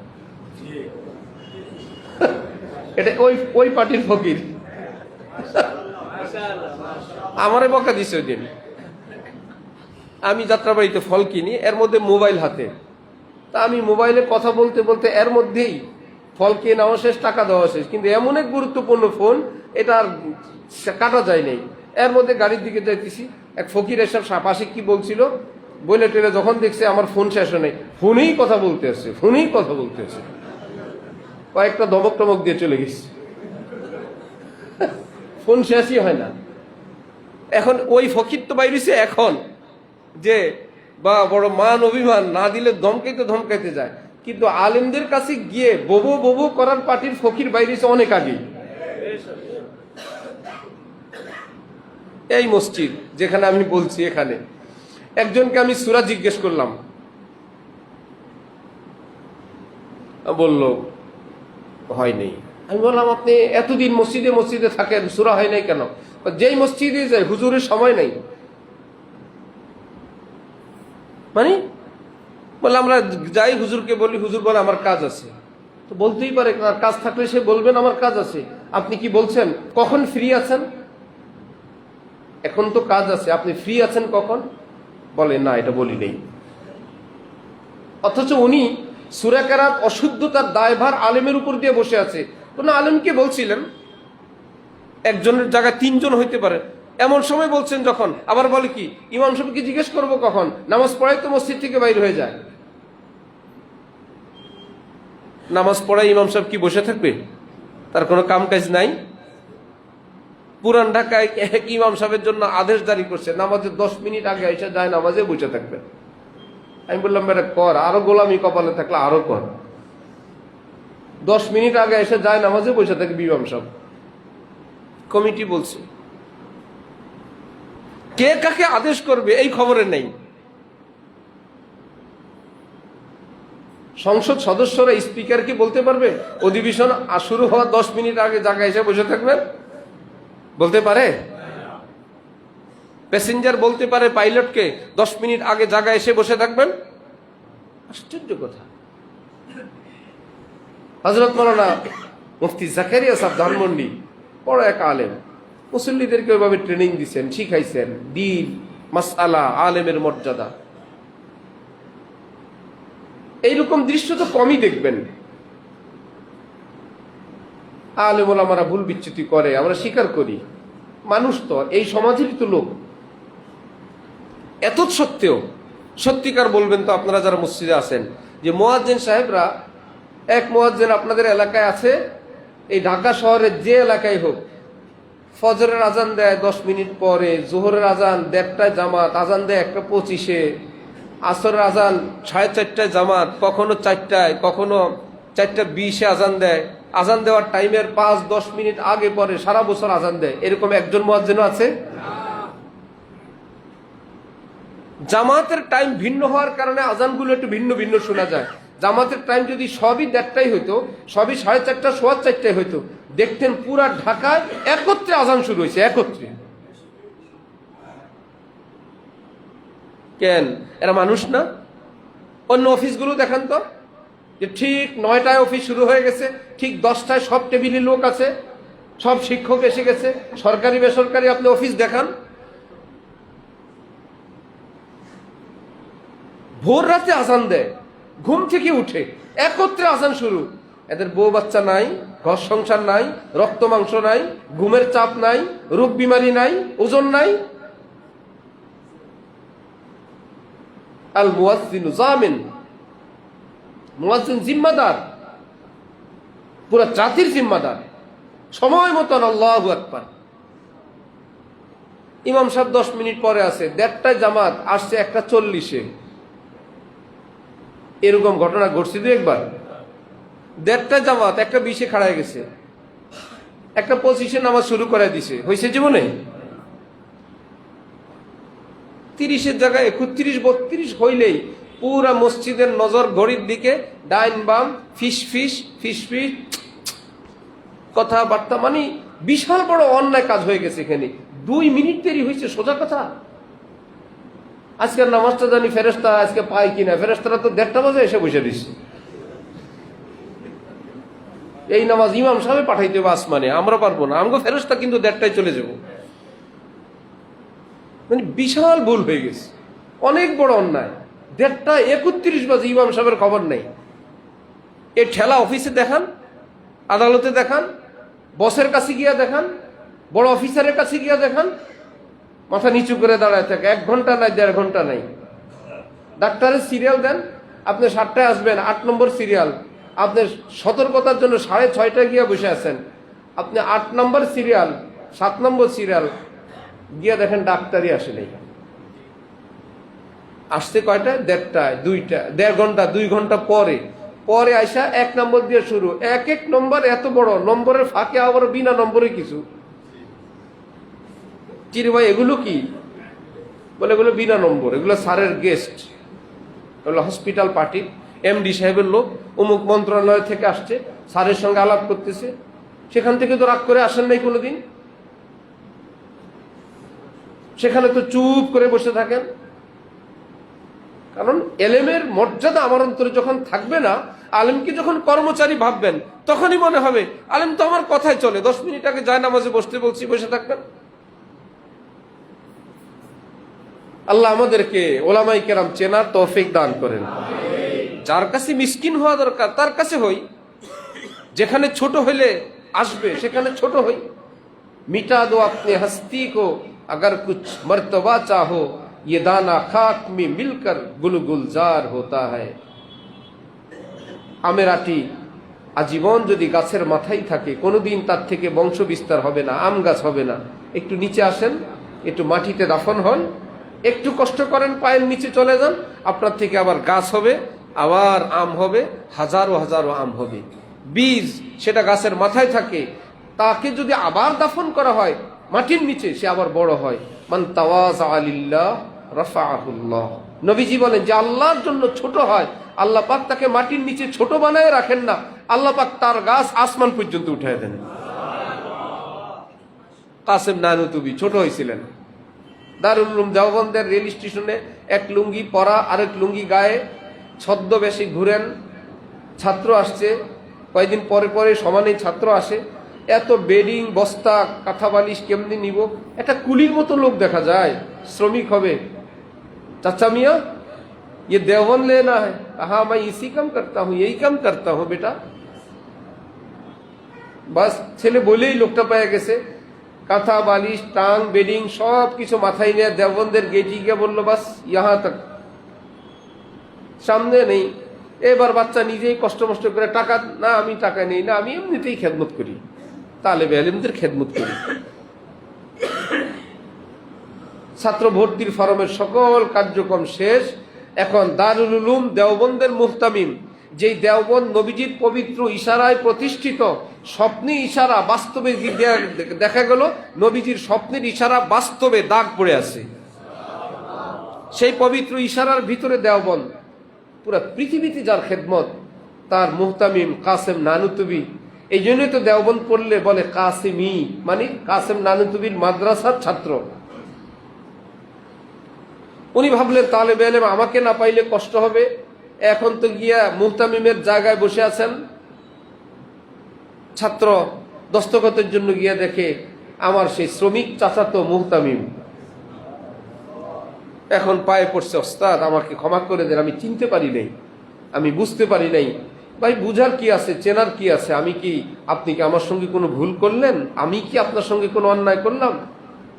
এটা ওই পার্টির ফকির। আমারে বকা দিছে ওই দিন। আমি যাত্রাবাড়িতে ফল কিনি, এর মধ্যে মোবাইল হাতে, তা আমি মোবাইলে কথা বলতে বলতে এর মধ্যেই ফল কিনে নেওয়া শেষ, টাকা দেওয়া শেষ। কিন্তু এমন এক গুরুত্বপূর্ণ ফোন, এটা আর কাটা যায় নাই। এর মধ্যে গাড়ির দিকে যাইতেছি, এক ফকির এসব পাশে কি বলছিল বলে টেলে যখন দেখছে আমার ফোন শেষ নেই, ফোনেই কথা বলতে আসছে, ফোনেই কথা বলতে আসছে, কয়েকটা ধমক টমক দিয়ে চলে গেছে, ফোন শেষই হয় না। এখন ওই ফকির তো বাইরেছে এখন যে বা বড় মান অভিমান, না দিলে ধমকাইতে যায়। কিন্তু আলেমদের কাছে গিয়ে ববু ববু করার পার্টির ফকির বাইরেছে অনেক আগে। এই মসজিদ যেখানে আমি বলছি, এখানে একজনকে আমি সূরা জিজ্ঞেস করলাম, বলল হয় নাই। আমি বললাম আপনি এতদিন মসজিদে মসজিদে থাকেন, সূরা হয় নাই কেন? যেই মসজিদে যায় হুজুরের সময় নাই। মানে বলে আমরা যাই হুজুরকে বলি, হুজুর বলে আমার কাজ আছে। তো বলতেই পারে, কাজ থাকলে সে বলবেন আমার কাজ আছে। আপনি কি বলছেন কখন ফ্রি আছেন? এখন তো কাজ আছে, আপনি ফ্রি আছেন কখন? বলে না, এটা বলি নেই। অথচ উনি সূরা কেরাত অশুদ্ধতার দায়ভার আলেমের উপর দিয়ে বসে আছে। কোন আলেমকে বলছিলেন, একজনের জায়গায় 3 জন হইতে পারে, এমন সময় বলছেন যখন, আবার বলে কি ইমাম সাহেবকে জিজ্ঞেস করবো কখন? নামাজ পড়াই তো মসজিদ থেকে বাইর হয়ে যায়। নামাজ পড়াই ইমাম সাহেব কি বসে থাকবে? তার কোনো কাম কাজ নাই? পুরান ঢাকায় এক ইমাম সাহেবের জন্য আদেশ জারি করছে, নামাজের 10 মিনিট আগে এসে যায় নামাজে বসে থাকবেন। আমি বললাম বেটা কর, আরো গোলামি কপালে থাকলে আরো কর। 10 মিনিট আগে এসে যায় নামাজে বসে থাকবে ইমাম সাহেব। কমিটি বলছে, কে কাকে আদেশ করবে এই খবরে নেই। সংসদ সদস্যরা স্পিকারকে বলতে পারবে অধিবেশন শুরু হওয়ার 10 মিনিট আগে জায়গায় এসে বসে থাকবেন? বলতে পারে? প্যাসেঞ্জার বলতে পারে পাইলটকে 10 মিনিট আগে জায়গায় এসে বসে থাকবেন? আশ্চর্য কথা। হযরত মাওলানা মুফতি জাকারিয়া সাহেব ধানমন্ডি বড় এক আলেম, মুসল্লিদেরকে ওইভাবে ট্রেনিং দিচ্ছেন, শিখাইছেন দ্বীন মাসআলা, আলেমের মর্যাদা। এইরকম দৃশ্য তো কমই দেখবেন। আলেম ওলামারা ভুল বিচ্যুতি করে, আমরা স্বীকার করি, মানুষ তো, এই সমাজেরই তো লোক। এত সত্ত্বেও সত্যিকার বলবেন তো আপনারা যারা মসজিদে আছেন, যে মুয়াজ্জিন সাহেবরা, এক মুয়াজ্জিন আপনাদের এলাকায় আছে, এই ঢাকা শহরের যে এলাকায় হোক, ফজরের আজান দেয় 10 মিনিট পরে, জোহরের আজান 1:30টায় জামাত, আজান দেয় 1:25-এ, আসরের আজান 4:30টায় জামাত, কখনো 4টায়, কখনো 4:20 আজান দেয়, আজান দেওয়ার টাইমের 5-10 মিনিট আগে পরে সারা বছর আজান দেয়, এরকম একজন মুয়াজ্জিন আছে? জামাতের টাইম ভিন্ন হওয়ার কারণে আজানগুলো একটু ভিন্ন ভিন্ন শোনা যায়। জামাতের টাইম যদি সবই 1:30টায় হইতো, সবই 4:30, 4:15 হইতো, দেখতেন পুরা ঢাকায় একত্রে আজান শুরু হয়েছে, একত্রে। কেন? এরা মানুষ না? অন্য অফিসগুলো দেখেন তো, যে ঠিক 9টায় অফিস শুরু হয়ে গেছে, ঠিক 10টায় সব টেবিলে লোক আছে, সব শিক্ষক এসে গেছে। সরকারি বেসরকারি আপনি অফিস দেখান, ভোর রাতে আজান দেয়, ঘুম থেকে উঠে একত্রে আজান শুরু। এদের বউ বাচ্চা নাই, ঘর সংসার নাই, রক্ত মাংস নাই, ঘুমের চাপ নাই, রোগ বিমারি নাই, ওজন নাই। আল মুয়াজ্জিনু জামিন, মুয়াজ্জিন জিম্মাদার, পুরা জাতির জিম্মাদার। সময় মতন আল্লাহু আকবার। ইমাম সাহেব 10 মিনিট পরে আছে, 1:30টায় জামাত আসছে 1:40-এ। এরকম ঘটনা ঘটছে দু একবার। 1:30টায় জামাত 1:20-এ খাড়া হয়ে গেছে, 1:25-এ নামাজ শুরু করে দিছে। হয়েছে জীবনে? 30-এর জায়গায় 31, 32 হইলেই পুরা মসজিদের নজর ঘড়ির দিকে, ডাইন বাম, ফিস ফিস ফিস ফিস, কথাবার্তা, মানে বিশাল বড় অন্যায় কাজ হয়ে গেছে এখানে। 2 মিনিট দেরি হয়েছে, সোজা কথা। আজকের নামাজটা জানি ফেরেশতা আজকে পায় কিনা, ফেরেশতারা তো 1:30 বাজে এসে বসে দিচ্ছে। এই নামাজ ইমাম সাহেব পাঠাইতে হবে আসমানে, আমরা পারবো না, আমগো ফেরেশতা কিন্তু 1:30টায় চলে যাব। মানে বিশাল ভুল হয়ে গেছে, অনেক বড় অন্যায়। 1:31 বাজে ইমাম সাহেবের খবর নেই। এই ঠেলা অফিসে দেখান, আদালতে দেখান, বসের কাছে গিয়া দেখান, বড় অফিসারের কাছে গিয়া দেখান, মাথা নিচু করে দাঁড়ায় থাকে, 1 ঘন্টা নাই, 1.5 ঘন্টা নাই। ডাক্তারের সিরিয়াল দেন, আপনি 7টায় আসবেন, 8 নম্বর সিরিয়াল, আপনি সতর্কতার জন্য 6:30টায় গিয়া বসে আছেন, আপনি 8 নম্বর সিরিয়াল, 7 নম্বর সিরিয়াল গিয়া দেখেন ডাক্তারই আসে নাই। আসছে কয়টায়? 1:30টায়, 2টা, 1.5 ঘন্টা, 2 ঘন্টা পরে। পরে আইসা 1 নম্বর দিয়ে শুরু, এক নম্বর, এত বড় নম্বরের ফাঁকে আবার বিনা নম্বরে কিছু। চিরে ভাই এগুলো কি? বলে এগুলো বিনা নম্বর, এগুলো স্যারের গেস্ট, এগুলো হসপিটাল পার্টি, এমডি সাহেবের লোক, অমুক মন্ত্রণালয় থেকে আসছে, স্যারের সঙ্গে আলাপ করতেছে। সেখান থেকে তো রাগ করে আসেন নাই কোনোদিন, সেখানে তো চুপ করে বসে থাকেন। কারণ এলেমের মর্যাদা আমার অন্তরে যখন থাকবে না, আলেমকে যখন কর্মচারী ভাববেন, তখনই মনে হবে আলেম তো আমার কথাই চলে, 10 মিনিট আগে যায় নামাজে বসতে বলছি, বসে থাকবেন। আল্লাহ আমাদেরকে ওলামাই কেরাম চেনার তৌফিক দান করেন। যার কাছে মিসকিন হওয়া দরকার তার কাছে হই, যেখানে ছোট হইলে আসবে সেখানে ছোট হই। মিটা দো আপনি হস্তি কো अगर कुछ मर्तबा चाहो ये दाना खाक में मिलकर गुल गुलजार होता है। আমের আটি আজীবন যদি গাছের মাথায় থাকে, কোনোদিন তার থেকে বংশ বিস্তার হবে না, আম গাছ হবে না। একটু নিচে আসেন, একটু মাটিতে দাফন হন, একটু কষ্ট করেন, পায়ের নিচে চলে যান, আপনার থেকে আবার গাছ হবে, আবার আম হবে, হাজারো হাজারো আম হবে। বীজ সেটা গাছের মাথায় থাকে, তাকে যদি আবার দাফন করা হয় মাটির নিচে, সে আবার বড় হয়। মান তাওয়াযা লিল্লাহ রাফাআহুল্লাহ। নবীজি বলেন যে আল্লাহর জন্য ছোট হয়, আল্লাহ পাক তাকে মাটির নিচে ছোট বানায় রাখেন না, আল্লাহ পাক তার গাছ আসমান পর্যন্ত উঠায় দেন। কাসেম নানুতুবি ছোট হয়েছিলেন, দারুল উলুম দেওবন্দের রেল স্টেশনে এক লুঙ্গি পরা, আরেক লুঙ্গি গায়ে, ছদ্মবেশে ঘুরেন। ছাত্র আসছে, কয়েকদিন পরে পরে সমানেই ছাত্র আসে। এত বেডিং বস্তা কাঁথা বালিশ কেমনি নিব? একটা কুলির মতো লোক দেখা যায়, শ্রমিক হবে। চাচা মিয়া ये देवबंद लेना है? हाँ मैं इसी काम करता हूँ, यही काम करता हूँ बेटा। বাস ছেলে বলেই লোকটা পেয়ে গেছে, কাঁথা বালিশ টাং বেডিং সব কিছু মাথায় নিয়ে দেওবন্দের গেটে গিয়ে বললো বাস ইহা তক, সামনে নেই। এবার বাচ্চা নিজেই কষ্ট মষ্ট করে, টাকা না আমি টাকা নেই না, আমি এমনিতেই খেদমত করি, তালেবে আলেমদের খেদমত করি। ছাত্র ভর্তির ফরমের সকল কার্যক্রম শেষ। এখন দারুল উলুম দেওবন্দের মুহতামিম যেই দেওবন্দ নবীজির পবিত্র ইশারায় প্রতিষ্ঠিত, স্বপ্নে ইশারা বাস্তবে দেখা গেল নবীজির স্বপ্নের ইশারা বাস্তবে দাগ পড়ে আছে। সেই পবিত্র ইশারার ভিতরে দেওবন্দ পুরা পৃথিবীতে যার খেদমত, তার মুহতামিম কাসেম নানুতুবি। এই জন্যই তো দেওবন্দ পড়লে বলে কাসেমি, মানে কাসেম নানুতুবির মাদ্রাসার ছাত্র। উনি ভাবলেন তালেবে ইলম আমাকে না পাইলে কষ্ট হবে, এখন তো গিয়া মুহতামিমের জায়গায় বসে আছেন। ছাত্র দস্তখতের জন্য গিয়া দেখে আমার সেই শ্রমিক চাচাতো মুহতামিম। এখন পায়ে পড়ছে, ওস্তাদ আমাকে ক্ষমা করে দেন, আমি চিনতে পারি নাই, আমি বুঝতে পারি নাই। ভাই বুঝার কি আছে, চেনার কি আছে? আপনি কি আমার সঙ্গে কোনো ভুল করলেন? আমি কি আপনার সঙ্গে কোনো অন্যায় করলাম?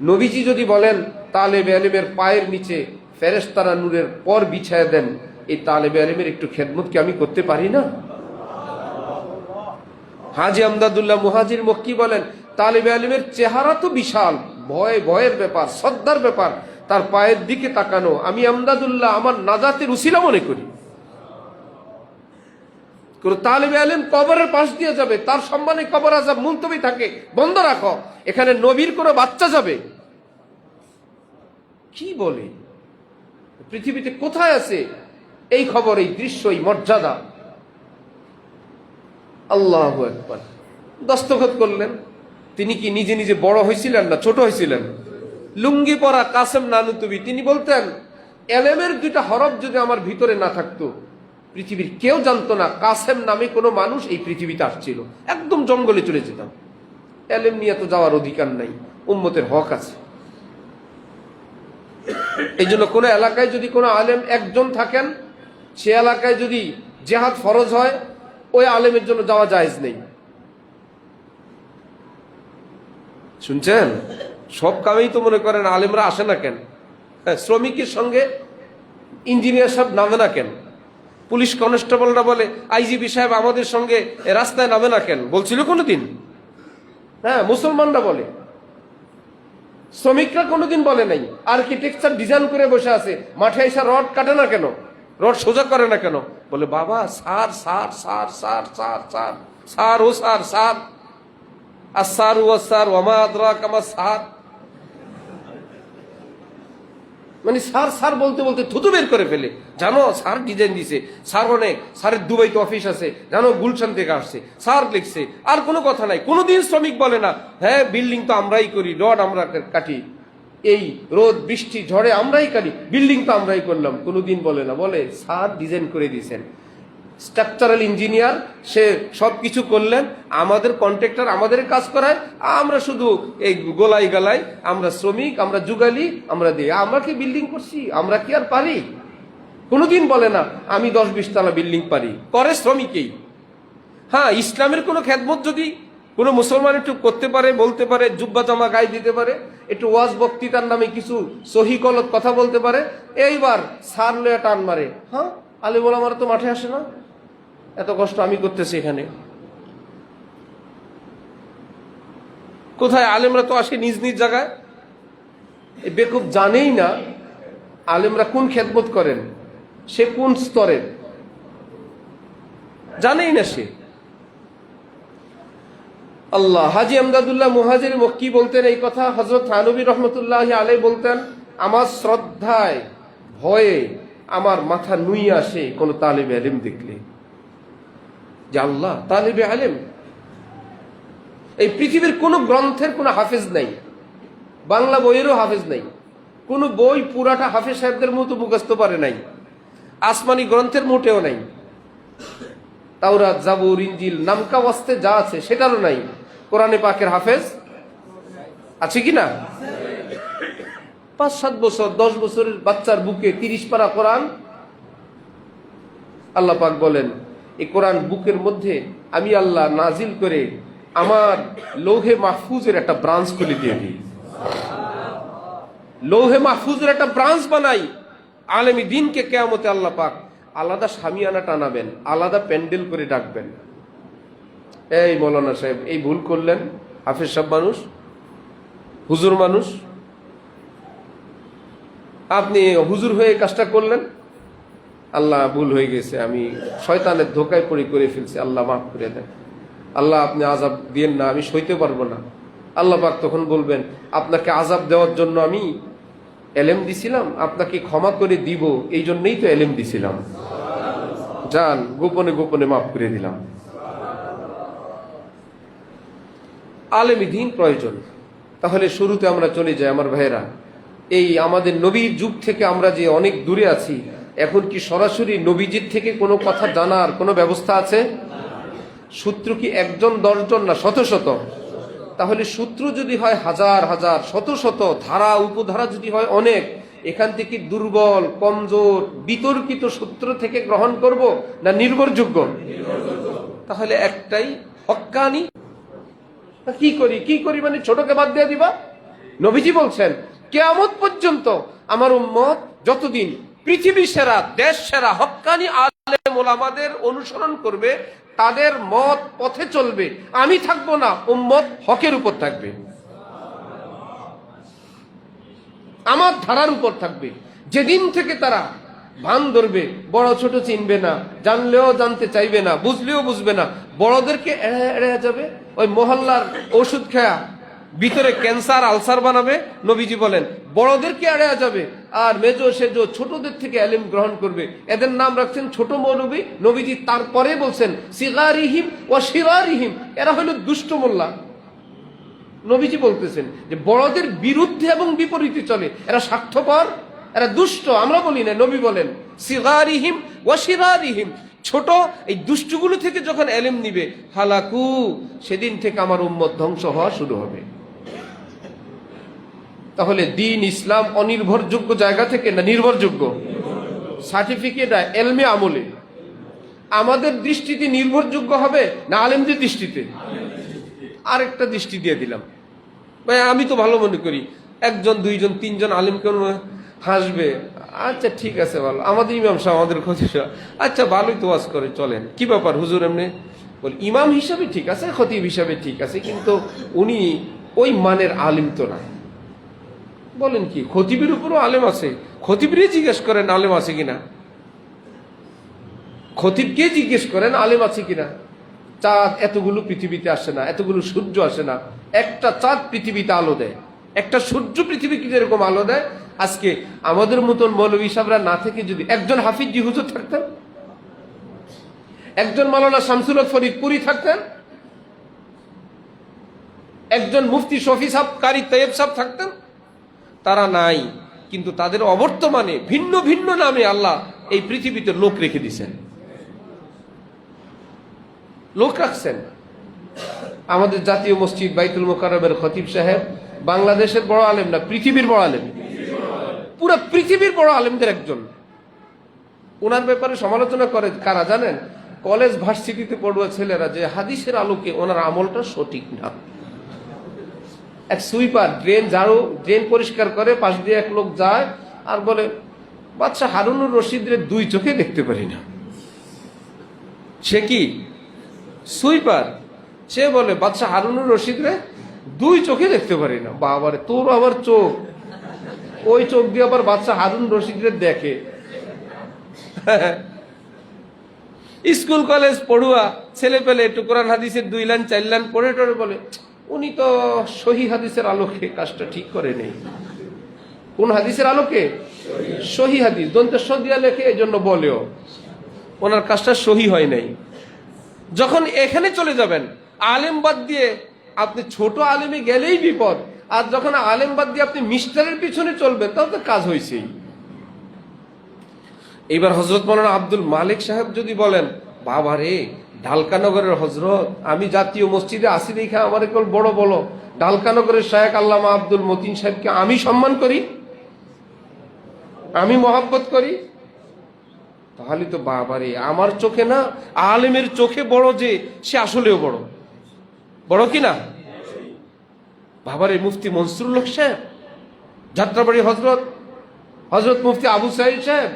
নবীজি যদি বলেন তালেবে ইলমের পায়ের নিচে ফেরেশতারা নূরের পর বিছায়া দেন, এই তালেবে ইলমের একটু খেদমত কি আমি করতে পারি না? হাজী আমদাদুল্লাহ মুহাজির মক্কি বলেন তালেবে ইলমের চেহারা তো বিশাল, ভয়ের ব্যাপার, শ্রদ্ধার ব্যাপার, তার পায়ের দিকে তাকানো আমি আমদাদুল্লাহ আমার নাজাতের উসিলা মনে করি। তালেবে ইলম কবরের পাশ দিয়ে যাবে, তার সম্মানে কবর আযাব মুলতবি থাকে, বন্ধ রাখো। এখানে নবীর কোনো বাচ্চা যাবে? কি বলে? পৃথিবীতে কোথায় আছে এই খবর, এই দৃশ্য, এই মর্যাদা? আল্লাহু আকবার। দস্তখত করলেন। তিনি কি নিজে নিজে বড় হয়েছিলেন না ছোট হয়েছিলেন? লুঙ্গি পরা কাসেম নানুতুবি তিনি বলতেন, ইলমের দুইটা হরফ যদি আমার ভিতরে না থাকতো, পৃথিবীর কেউ জানতো না কাসেম নামে কোনো মানুষ এই পৃথিবীতে আসছিল। একদম জঙ্গলে চলে যেতাম। ইলম নিয়ে তো যাওয়ার অধিকার নাই, উম্মতের হক আছে। এই জন্য কোনো এলাকায় যদি কোনো আলেম একজন থাকেন, সে এলাকায় যদি জিহাদ ফরজ হয়, ওই আলেমের জন্য যাওয়া জায়েজ নেই। শুনছেন? সব কামেই তো মনে করেন আলেমরা আসে না কেন? শ্রমিকের সঙ্গে ইঞ্জিনিয়ার সাহেব নামে না কেন? পুলিশ কনস্টেবলরা বলে আইজিপি সাহেব আমাদের সঙ্গে রাস্তায় নামে না কেন? বলছিল কোনোদিন? হ্যাঁ, মুসলমানরা বলে, শ্রমিকরা কোনোদিন বলে নাই। আর্কিটেকচার ডিজাইন করে বসে আছে, মাঠে এসে রড কাটে না কেন? রড সোজা করে না কেন? বলে বাবা সার সার সার সার সার সার সার ও সার সার আসার ও সার ওমা আদরাকা মা সার। মানে সার সার বলতে বলতে থুতু বের করে ফেলে। জানো সার ডিজাইন দিছে, স্যার অনেক, স্যারের দুবাইতে অফিস আছে, জানো গুলশান থেকে আসছে, স্যার লিখছে। আর কোনো কথা নাই। কোনোদিন শ্রমিক বলে না হ্যাঁ বিল্ডিং তো আমরাই করি, রড আমরা কাটি, এই রোদ বৃষ্টি ঝড়ে আমরাই কাটি, বিল্ডিং তো আমরাই করলাম। কোনোদিন বলে না, বলে স্যার ডিজাইন করে দিয়েছেন, স্ট্রাকচারাল ইঞ্জিনিয়ার, সে সবকিছু করলেন, আমাদের কন্ট্রাক্টর আমাদের কাজ করায়, আমরা শুধু এই গোলাই গালাই, আমরা শ্রমিক, আমরা যুগালি, আমরা দিই। আমরা কি বিল্ডিং করছি? আমরা কি আর পারি? কোনোদিন বলে না আমি 10-20 তলা বিল্ডিং পারি, করে শ্রমিকেই। হ্যাঁ, ইসলামের কোনো খেদমত যদি কোনো মুসলমান একটু করতে পারে, বলতে পারে, জুব্বা জামা গায়ে দিতে পারে, একটু ওয়াজ বক্তৃতার নামে কিছু সহি গলত কথা বলতে পারে, এইবার সার লয়ে টান মারে। হ্যাঁ, আলেম ওলামারা তো মাঠে আসে না, এত কষ্ট আমি করতেছি এখানে। কোথায়? আলেমরা তো আসে নিজ নিজ জায়গায়। এই বেকুব জানেই না আলেমরা কোন খেদমত করেন, সে কোন স্তরের, জানেই না সে। আল্লাহ। হাজী আমদাদুল্লাহ মুহাজির মক্কি বলতেন এই কথা, হযরত থানবী রহমতুল্লাহি আলাইহি বলতেন, আমার শ্রদ্ধায় ভয়ে আমার মাথা নুয়ে আসে কোন তালেবে ইলম দেখলে, যে আল্লাহ তালেবে ইলম। এই পৃথিবীর কোন গ্রন্থের কোন হাফেজ নাই, বাংলা বইয়েরও হাফেজ নাই, কোন বই পুরাটা হাফেজ সাহেবদের মতো মুখস্থ পারে নাই, আসমানি গ্রন্থের মোটেও নাই, তাওরাত জাবুর ইনজিল নামকা ওয়াস্তে যা আছে সেটারও নাই। কোরআনে পাকের হাফেজ আছে কিনা? 5-7 বছর 10 বছরের বাচ্চার বুকে 30 পারা কোরআন। আল্লাহ পাক বলেন এই কোরআন বুকের মধ্যে আমি আল্লাহ নাজিল করে আমার লৌহে মাহফুজের একটা ব্রাঞ্চ খুলে দিয়ে দিই, লৌহে মাহফুজের একটা ব্রাঞ্চ বানাই। আলেমী দিনকে কিয়ামতে আল্লাহ পাক আলাদা শামিয়ানা টানাবেন, আলাদা প্যান্ডেল করে ডাকবেন। এই মৌলানা সাহেব এই ভুল করলেন, হাফেজ সাহেব মানুষ, হুজুর মানুষ, আপনি হুজুর হয়ে কাজটা করলেন, আল্লাহ ভুল হয়ে গেছে, আমি শয়তানের ধোকায় পড়ে করে ফেলছি, আল্লাহ মাফ করে দেন, আল্লাহ আপনি আযাব দিয়েন না, আমি সইতে পারবো না। আল্লাহ পাক তখন বলবেন, আপনাকে আযাব দেওয়ার জন্য আমি এলেম দিছিলাম, আপনাকে ক্ষমা করে দিব এই জন্যই তো এলেম দিছিলাম, যান গোপনে গোপনে মাফ করে দিলাম। আলেম দ্বীন প্রয়োজন। তাহলে শুরুতে আমরা চলে যাই আমার ভাইয়েরা, এই আমাদের নবীর যুগ থেকে আমরা যে অনেক দূরে আছি, এখন কি সরাসরি নবীজির থেকে কোনো কথা জানার কোনো ব্যবস্থা আছে? সূত্র কি একজন, 10 জন, না শত শত? তাহলে সূত্র যদি হয় হাজার হাজার, শত শত, ধারা উপধারা যদি হয় অনেক, এখান থেকে দুর্বল, কমজোর, বিতর্কিত সূত্র থেকে গ্রহণ করব না নির্ভরযোগ্য? তাহলে একটাই হক্কানি। কি করি মানে ছোটকে বাদ দিয়ে দিবা? নবীজি বলছেন কিয়ামত পর্যন্ত আমার উম্মত যতদিন পৃথিবী সেরা, দেশ সেরা হক্কানি আলেম ওলামাদের অনুসরণ করবে, তাদের মত পথে চলবে, আমি থাকবো না, উম্মত হকের উপর থাকবে, আমার ধারার উপর থাকবে। যেদিন থেকে তারা ভান ধরবে, বড় ছোট চিনবে না, জানলেও জানতে চাইবে না, বুঝলেও বুঝবে না, বড়দেরকে এড়ে যাবে, ওই মহল্লার ওষুধ খায়া ভিতরে ক্যান্সার আলসার বানাবে। নবীজি বলেন বড়দেরকে এড়ে যাবে, আর মেজো সেজো ছোটদের থেকে ইলম গ্রহণ করবে। এদের নাম রাখছেন ছোট মৌলবী। নবীজি তারপরে বলছেন সিগারিহিম ওয়া শিরারিহিম, এরা হলো দুষ্ট মোল্লা। নবীজি বলতেছেন যে বড়দের বিরুদ্ধে এবং বিপরীতে চলে, এরা স্বার্থপর, এরা দুষ্ট। আমরা বলি না, নবী বলেন সিগারিহিম ওয়া শিরারিহিম, ছোট এই দুষ্টগুলো থেকে যখন ইলম নিবে, হালাকু, সেদিন থেকে আমার উম্মত ধ্বংস হওয়া শুরু হবে। তাহলে দ্বীন ইসলাম অনির্ভরযোগ্য জায়গা থেকে না নির্ভরযোগ্য? সার্টিফিকেট এলমে আমলে আমাদের দৃষ্টিতে নির্ভরযোগ্য হবে না আলেমদের দৃষ্টিতে? আরেকটা দৃষ্টি দিয়ে দিলাম, ভাই আমি তো ভালো মনে করি, 1 জন 2 জন 3 জন আলেমকে হাসবে, আচ্ছা ঠিক আছে ভালো, আমাদের ইমাম সাহেব, আমাদের খতিব সাহেব, আচ্ছা ভালোই তো ওয়াজ করে, চলেন, কি ব্যাপার হুজুর এমনি? বল ইমাম হিসাবে ঠিক আছে, খতিব হিসাবে ঠিক আছে, কিন্তু উনি ওই মানের আলেম তো না। বলেন কি, খতিবের উপরও আলেম আছে? খতিবরে জিজ্ঞেস করেন আলেম আছে কিনা, খতিবকে জিজ্ঞেস করেন আলেম আছে কিনা। চাঁদ এতগুলো পৃথিবীতে আসে না, এতগুলো সূর্য আসে না, একটা চাঁদ পৃথিবীতে আলো দেয়, একটা সূর্য পৃথিবীকে যেরকম আলো দেয়। আজকে আমাদের মতন মৌলভী সাহেবরা না থেকে যদি একজন হাফিজ জি হুজুর থাকতেন, একজন মাওলানা শামসুল হক ফরিদপুরি থাকতেন, একজন মুফতি শফি সাহেব কারি তৈয়ব সাহেব থাকতেন, তারা নাই, কিন্তু তাদের অবর্তমানে ভিন্ন ভিন্ন নামে আল্লাহ এই পৃথিবীতে লোক রেখে দিয়েছেন, লোক রাখছেন। আমাদের জাতীয় মসজিদ বাইতুল মোকাররমের খতিব সাহেব বাংলাদেশের বড় আলেম না পৃথিবীর বড় আলেম, পুরো পৃথিবীর বড় আলেমদের একজন। ওনার ব্যাপারে সমালোচনা করে কারা জানেন? কলেজ ভার্সিটিতে পড়ুয়া ছেলেরা, যে হাদিসের আলোকে ওনার আমলটা সঠিক না। এক সুইপার ড্রেন ঝাড়ু, ড্রেন পরিষ্কার করে, পাশ দিয়ে এক লোক যায় আর বলে বাদশাহ হারুনুর রশিদের 2 চোখে দেখতে পারি না। সে কি সুইপার, সে বলে বাদশাহ হারুনুর রশিদরে 2 চোখে দেখতে পারি না। বাবারে, তোর আবার চোখ, ওই চোখ দিয়ে আবার বাদশাহ হারুন রশিদরে দেখে। স্কুল কলেজ পড়ুয়া ছেলে পেলে একটু কোরআন হাদিসের 2 লাইন 4 লাইন পড়ে টড়ে বলে উনি তো সহি হাদিসের আলোকে কাজটা ঠিক করে নেই। কোন হাদিসের আলোকে? সহি হাদিস, দন্তের দিয়া লেখে, এই জন্য বলেও ওনার কাজটা সহি হয় নাই। যখন এখানে চলে যাবেন, আলেম বাদ দিয়ে আপনি ছোট আলেমে গেলেই বিপদ, আর যখন আলেম বাদ দিয়ে আপনি মিস্টারের পিছনে চলবেন, তাহলে তো কাজ হয়েছেই। এইবার হজরত মৌলানা আব্দুল মালিক সাহেব যদি বলেন, বাবা রে ঢালকানগরের হজরত, আমি জাতীয় মসজিদে আসি দেখা আমার কেবল বড় বলো, ঢালকানগরের শায়েখ আল্লামা আব্দুল মতিন সাহেবকে আমি সম্মান করি, আমি মহব্বত করি, তাহলে তো বাবারে আমার চোখে না, আলেমের চোখে বড় যে সে আসলেও বড়, বড় কিনা? বাবারে মুফতি মনসুরুল হক সাহেব, যাত্রাবাড়ি হজরত, হজরত মুফতি আবু সাইদ সাহেব,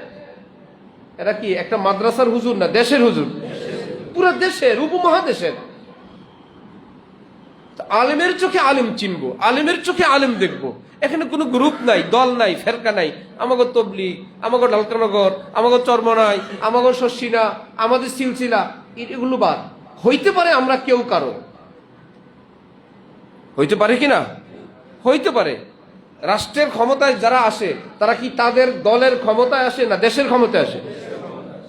এরা কি একটা মাদ্রাসার হুজুর না দেশের হুজুর, পুরো দেশের, উপমহাদেশের। আলেমের চোখে আলেম চিনবো, আলেমের চোখে আলেম দেখবো। এখানে কোনো গ্রুপ নাই, দল নাই, ফেরকা নাই। আমাগো তবলিগ, আমাগো ঢালকানগর, আমাগো চরমনাই, আমাগো শর্ষিনা, আমাদের সিলসিলা, এগুলো বাদ। হইতে পারে আমরা কেউ কারো, হইতে পারে কিনা, হইতে পারে। রাষ্ট্রের ক্ষমতায় যারা আসে তারা কি তাদের দলের ক্ষমতায় আসে না দেশের ক্ষমতায় আসে?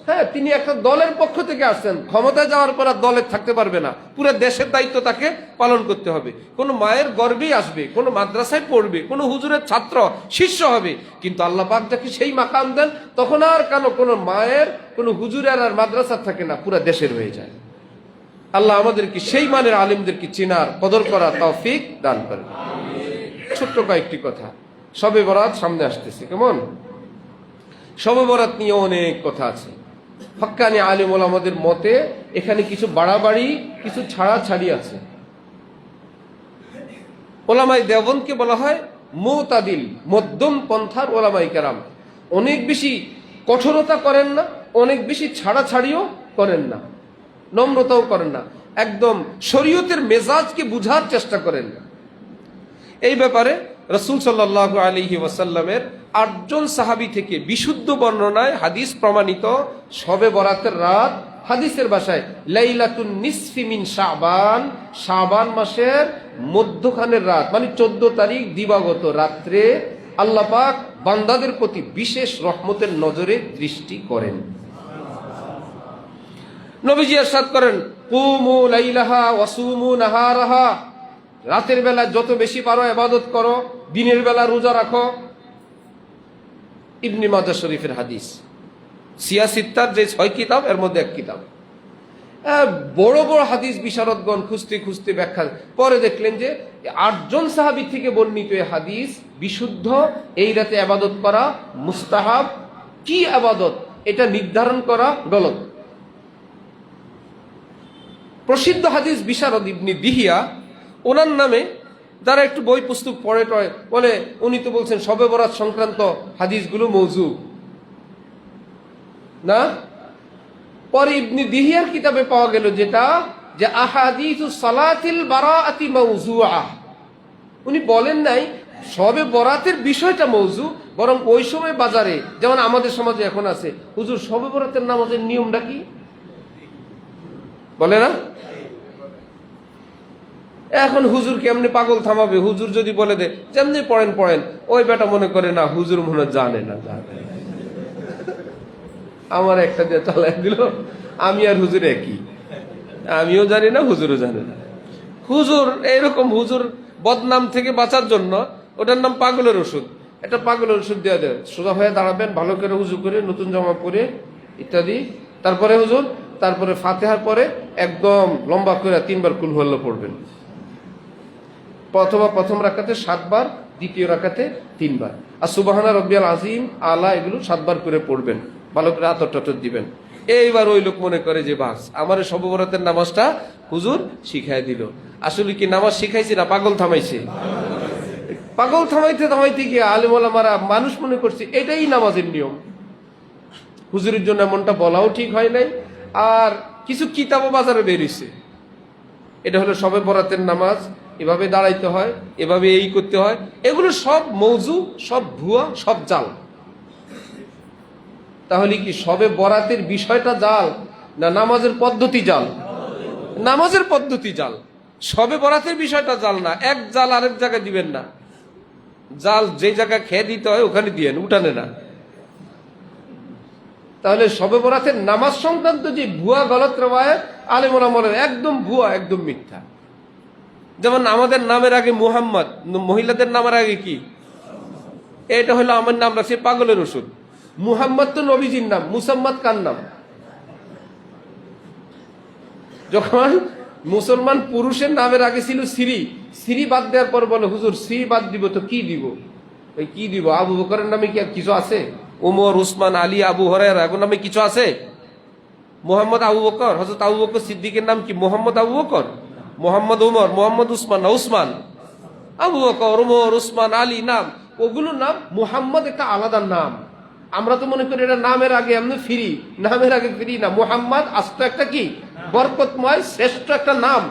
হ্যাঁ, তিনি একটা দলের পক্ষ থেকে আসছেন, ক্ষমতায় যাওয়ার পর আর দলে থাকতে পারবে না, পুরো দেশের দায়িত্ব তাকে পালন করতে হবে। কোন মায়ের গর্ভেই আসবে, কোন মাদ্রাসায় পড়বে, কোন হুজুরের ছাত্র শিষ্য হবে, কিন্তু আল্লাহ পাক যাকে সেই মাকাম দেন তখন আর কেন কোন মায়ের, কোন হুজুরের আর মাদ্রাসা থাকে না, পুরো দেশের হয়ে যায়। আল্লাহ আমাদেরকে সেই মানের আলেমদেরকে চেনার, কদর করার তৌফিক দান করেন। ছোট্ট কয়েকটি কথা, শবে বরাত সামনে আসতেছে, কেমন? শবে বরাত নিয়ে অনেক কথা আছে। হক্কানি আলেম ওলামাদের মতে এখানে কিছু বাড়াবাড়ি, কিছু ছাড়াছাড়ি আছে। ওলামাই দেওবন্দকে বলা হয় মুতাদিল, মধ্যম পন্থার ওলামাই কেরাম। অনেক বেশি কঠোরতা করেন না, অনেক বেশি ছাড়াছাড়িও করেন না, নম্রতাও করেন না, একদম শরীয়তের মেজাজকে বুঝার চেষ্টা করেন। এই ব্যাপারে রাসূল সাল্লাল্লাহু আলাইহি ওয়াসাল্লামের 8 জন সাহাবী থেকে বিশুদ্ধ বর্ণনায় হাদিস প্রমাণিত, শবে বরাতের রাত হাদিসের ভাষায় লাইলাতুন নিসফি মিন শাবান, শাবান মাসের মধ্যখানের রাত, মানে 14 তারিখ দিবাগত রাত্রে আল্লাহ পাক বান্দাদের প্রতি বিশেষ রহমতের নজরে দৃষ্টি করেন। নবীজি ইরশাদ করেন, কুমু লাইলাহা ওয়াসুমু নাহারাহা, রাতের বেলা যত বেশি পারো ইবাদত করো, দিনের বেলা রোজা রাখো। ইবনে মাজাহ শরীফের হাদিস, সিয়াসিত্তার যে 6 কিতাব এর মধ্যে এক কিতাব। বড় বড় হাদিস বিশারদগণ খুঁজতে খুঁজতে ব্যাখ্যা পরে দেখলেন যে 8 জন সাহাবী থেকে বর্ণিত এই হাদিস বিশুদ্ধ। এই রাতে ইবাদত করা মুস্তাহাব, কি ইবাদত এটা নির্ধারণ করা গলত। প্রসিদ্ধ হাদিস বিশারদ ইবনে দিহিয়া, ওনার নামে যারা একটু বই পুস্তক পড়ে টয় বলে উনি তো বলছেন শবে বরাত সংক্রান্ত হাদিসগুলো মওযু না। পরে ইবনে দিহিয়ার কিতাবে পাওয়া গেল যেটা, যে আহাদিসুস সালাতিল বারাআতি মাওযুআ। উনি বলেন নাই শবে বরাতের বিষয়টা মওযু, বরং ওই সময় বাজারে, যেমন আমাদের সমাজে এখন আছে, হুজুর শবে বরাতের নামাজের নিয়মটা কি বলে না। এখন হুজুর কেমনে পাগল থামাবে? হুজুর যদি বলে দে যেমনি পড়েন পড়েন, ওই বেটা মনে করে না হুজুর মনে জানে না, আমার একটা দিয়ে চালাই দিল, আমি আর হুজুর একই, আমিও জানি না হুজুরও জানে না। হুজুর এইরকম, হুজুর বদনাম থেকে বাঁচার জন্য ওটার নাম পাগলের ওষুধ। এটা পাগলের ওষুধ দেওয়া দেয়, সোজা হয়ে দাঁড়াবেন, ভালো করে উযু করে, নতুন জামা পরে ইত্যাদি, তারপরে হুজুর, তারপরে ফাতিহার পরে একদম লম্বা করে 3 বার কুল হুয়াল্লাহ পড়বেন, অথবা প্রথম রাকাতে 7 বার, দ্বিতীয় রাকাতে 3 বার, আর সুবহানা রাব্বিয়াল আযীম আলা এগুলো 7 বার করে পড়বেন, ভালো করে আতর টাতর দিবেন। এইবার ওই লোক মনে করে যে বাস আমার শবে বরাতের নামাজটা হুজুর শিখাই দিল। আসলে কি নামাজ শিখাইছে না পাগল থামাইছে? পাগল থামাইতে থামাইতে গিয়ে আলেম ওলামারা মানুষ মনে করছে এটাই নামাজের নিয়ম। হুজুরের জন্য এমনটা বলাও ঠিক হয় নাই। আর কিছু কিতাবও বাজারে বেরিয়েছে, এটা হলো শবে বরাতের নামাজ, এভাবে দাঁড়াইতে হয়, এভাবে এই করতে হয়। এগুলো সব মওযু, সব ভুয়া, সব জাল। তাহলে কি শবে বরাতের বিষয়টা জাল না নামাজের পদ্ধতি জাল? নামাজের পদ্ধতি জাল, শবে বরাতের বিষয়টা জাল না। এক জাল আরেক জায়গায় দিবেন না, জাল যে জায়গায় খেয়ে দিতে হয় ওখানে দিয়েন, উঠানে না। তাহলে শবে বরাতের নামাজ সংক্রান্ত যে ভুয়া গলত রওয়ায়াত আলেম ওলামাদের একদম ভুয়া, একদম মিথ্যা। যেমন আমাদের নামের আগে মুহাম্মদ, মহিলাদের নামের আগে কি? এটা হলো আমার নাম রাখছে পাগলের ওষুধ। মুহাম্মদ তো নবীজির নাম, মুসাম্মদ কার নাম? যখন মুসলমান পুরুষের নামের আগে ছিল শ্রী, শ্রী বাদ দেওয়ার পর বলে হুজুর শ্রী বাদ দিব তো কি দিব? কি দিব? আবু বকরের নামে কি আর কিছু আছে? ওমর, উসমান, আলী, আবু হুরায়রা এগুলোর নামে কিছু আছে? মোহাম্মদ আবু বকর, হযরত আবু বকর সিদ্দিকের নাম কি মোহাম্মদ আবু বকর? মোহাম্মদ উমর, মোহাম্মদ উসমান না উসমান? আবু বকর, উমর, উসমান, আলী নাম, ওগুলোর নাম। মুহাম্মদ একটা আলাদা নাম। আমরা তো মনে করি এটা নামের আগে এমনি ফ্রি, নামের আগে ফ্রি না। মুহাম্মদ আস্ত একটা কি বরকতময় শ্রেষ্ঠ একটা নাম।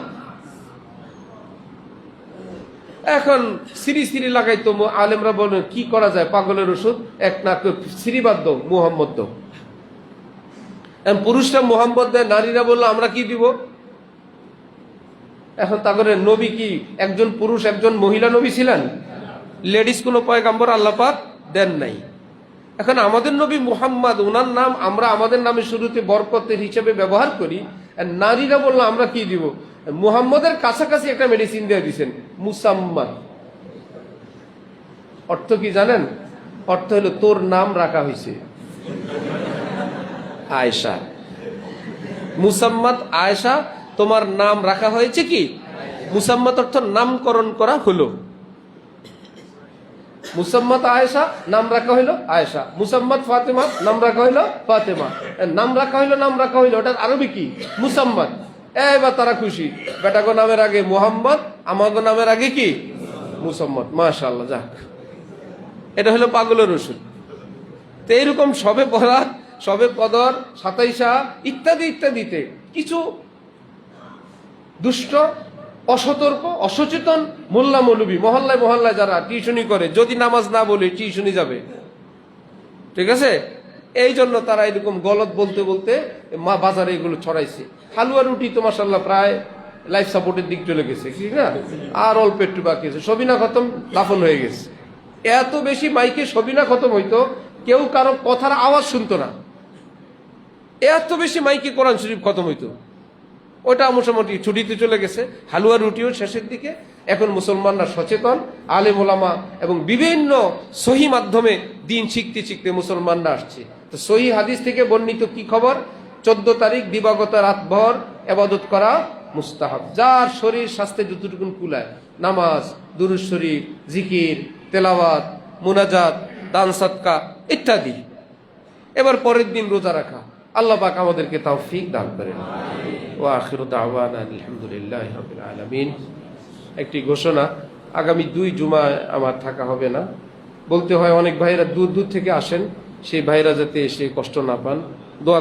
এখন সিরি সিরি লাগাই তো আলেমরা বলেন কি করা যায়, পাগলের ওষুধ এক না সিরি বাদ দাও, মুহাম্মদ দাও। পুরুষরা মুহাম্মদ দেয়, নারীরা বললো আমরা কি দিব। এখন তাদের নবী কি একজন পুরুষ একজন মহিলা নবী ছিলেন? লেডিস কোন পয়গাম্বর আল্লাহ পাক দেন নাই। এখন আমাদের নবী মুহাম্মদ, ওনার নাম আমরা আমাদের নামের শুরুতে বরকতের হিসেবে ব্যবহার করি। নারীরা বললো আমরা কি দিব, মুহাম্মদের কাছাকাছি একটা মেডিসিন দিয়ে দিচ্ছেন, মুসাম্মাদ। অর্থ কি জানেন? অর্থ হলো তোর নাম রাখা হয়েছে আয়েশা। মুসাম্মাদ আয়েশা, তোমার নাম রাখা হয়েছে কি? মুসাম্মাদ অর্থ নামকরণ করা হলো। মুসাম্মাদ আয়েশা, নাম রাখা হইলো আয়েশা। মুসাম্মাদ ফাতেমা, নাম রাখা হইলো ফাতেমা। নাম রাখা হইলো ওটার আরবি কি? মুসাম্মাদ। এবার তারা খুশি, বেটাগো নামের আগে মুহাম্মদ, আমাগো নামের আগে কি? মুসাম্মাদ। মাশাআল্লাহ, যাক, এটা হলো পাগলের ওষুধ। তো এইরকম সবে বরাত, সবে কদর, 27 ইত্যাদি ইত্যাদিতে কিছু দুষ্ট, অসতর্ক, অসচেতন মোল্লা মৌলবী মহল্লায় মহল্লায় যারা টিউশনি করে, যদি নামাজ না বলে টিউশনি যাবে, ঠিক আছে? এই জন্য তারা এরকম গলত বলতে বলতে মা বাজারে এগুলো ছড়াইছে। হালুয়া রুটি তো মাশাআল্লাহ প্রায় লাইফ সাপোর্টের দিক চলে গেছে, ঠিক না? আর অল্প একটু বাকি আছে। সবিনা খতম দাফন হয়ে গেছে। এত বেশি মাইকে সবিনা খতম হইতো, কেউ কারো কথার আওয়াজ শুনতো না। এত বেশি মাইকে কোরআন শরীফ খতম হইতো। ওটা মোটামুটি ছুটিতে চলে গেছে। হালুয়া রুটিও শেষের দিকে। এখন মুসলমানরা সচেতন, আলেম ওলামা এবং বিভিন্ন সহি মাধ্যমে দিন শিখতে শিখতে মুসলমানরা আসছে। তো সহি হাদিস থেকে বর্ণিত কি খবর? 14 তারিখ দিবাগত রাতভর ইবাদত করা মুস্তাহাব, যার শরীর স্বাস্থ্যে যতটুকুন কুলায়, নামাজ, দুরূদ শরীফ, জিকির, তেলাওয়াত, মুনাজাত, দান সদকা ইত্যাদি। এবার পরের দিন রোজা রাখা। আল্লাহ পাক আমাদেরকে তৌফিক দান করেন। ওয়া আখিরু দাওয়ানা আলহামদুলিল্লাহি রাব্বিল আলামিন। একটি ঘোষণা, আগামী 2 জুমায় আমার থাকা হবে না। বলতে হয় অনেক ভাইরা দূর দূর থেকে আসেন, সেই ভাইরা যাতে এসে কষ্ট না পান, দোয়া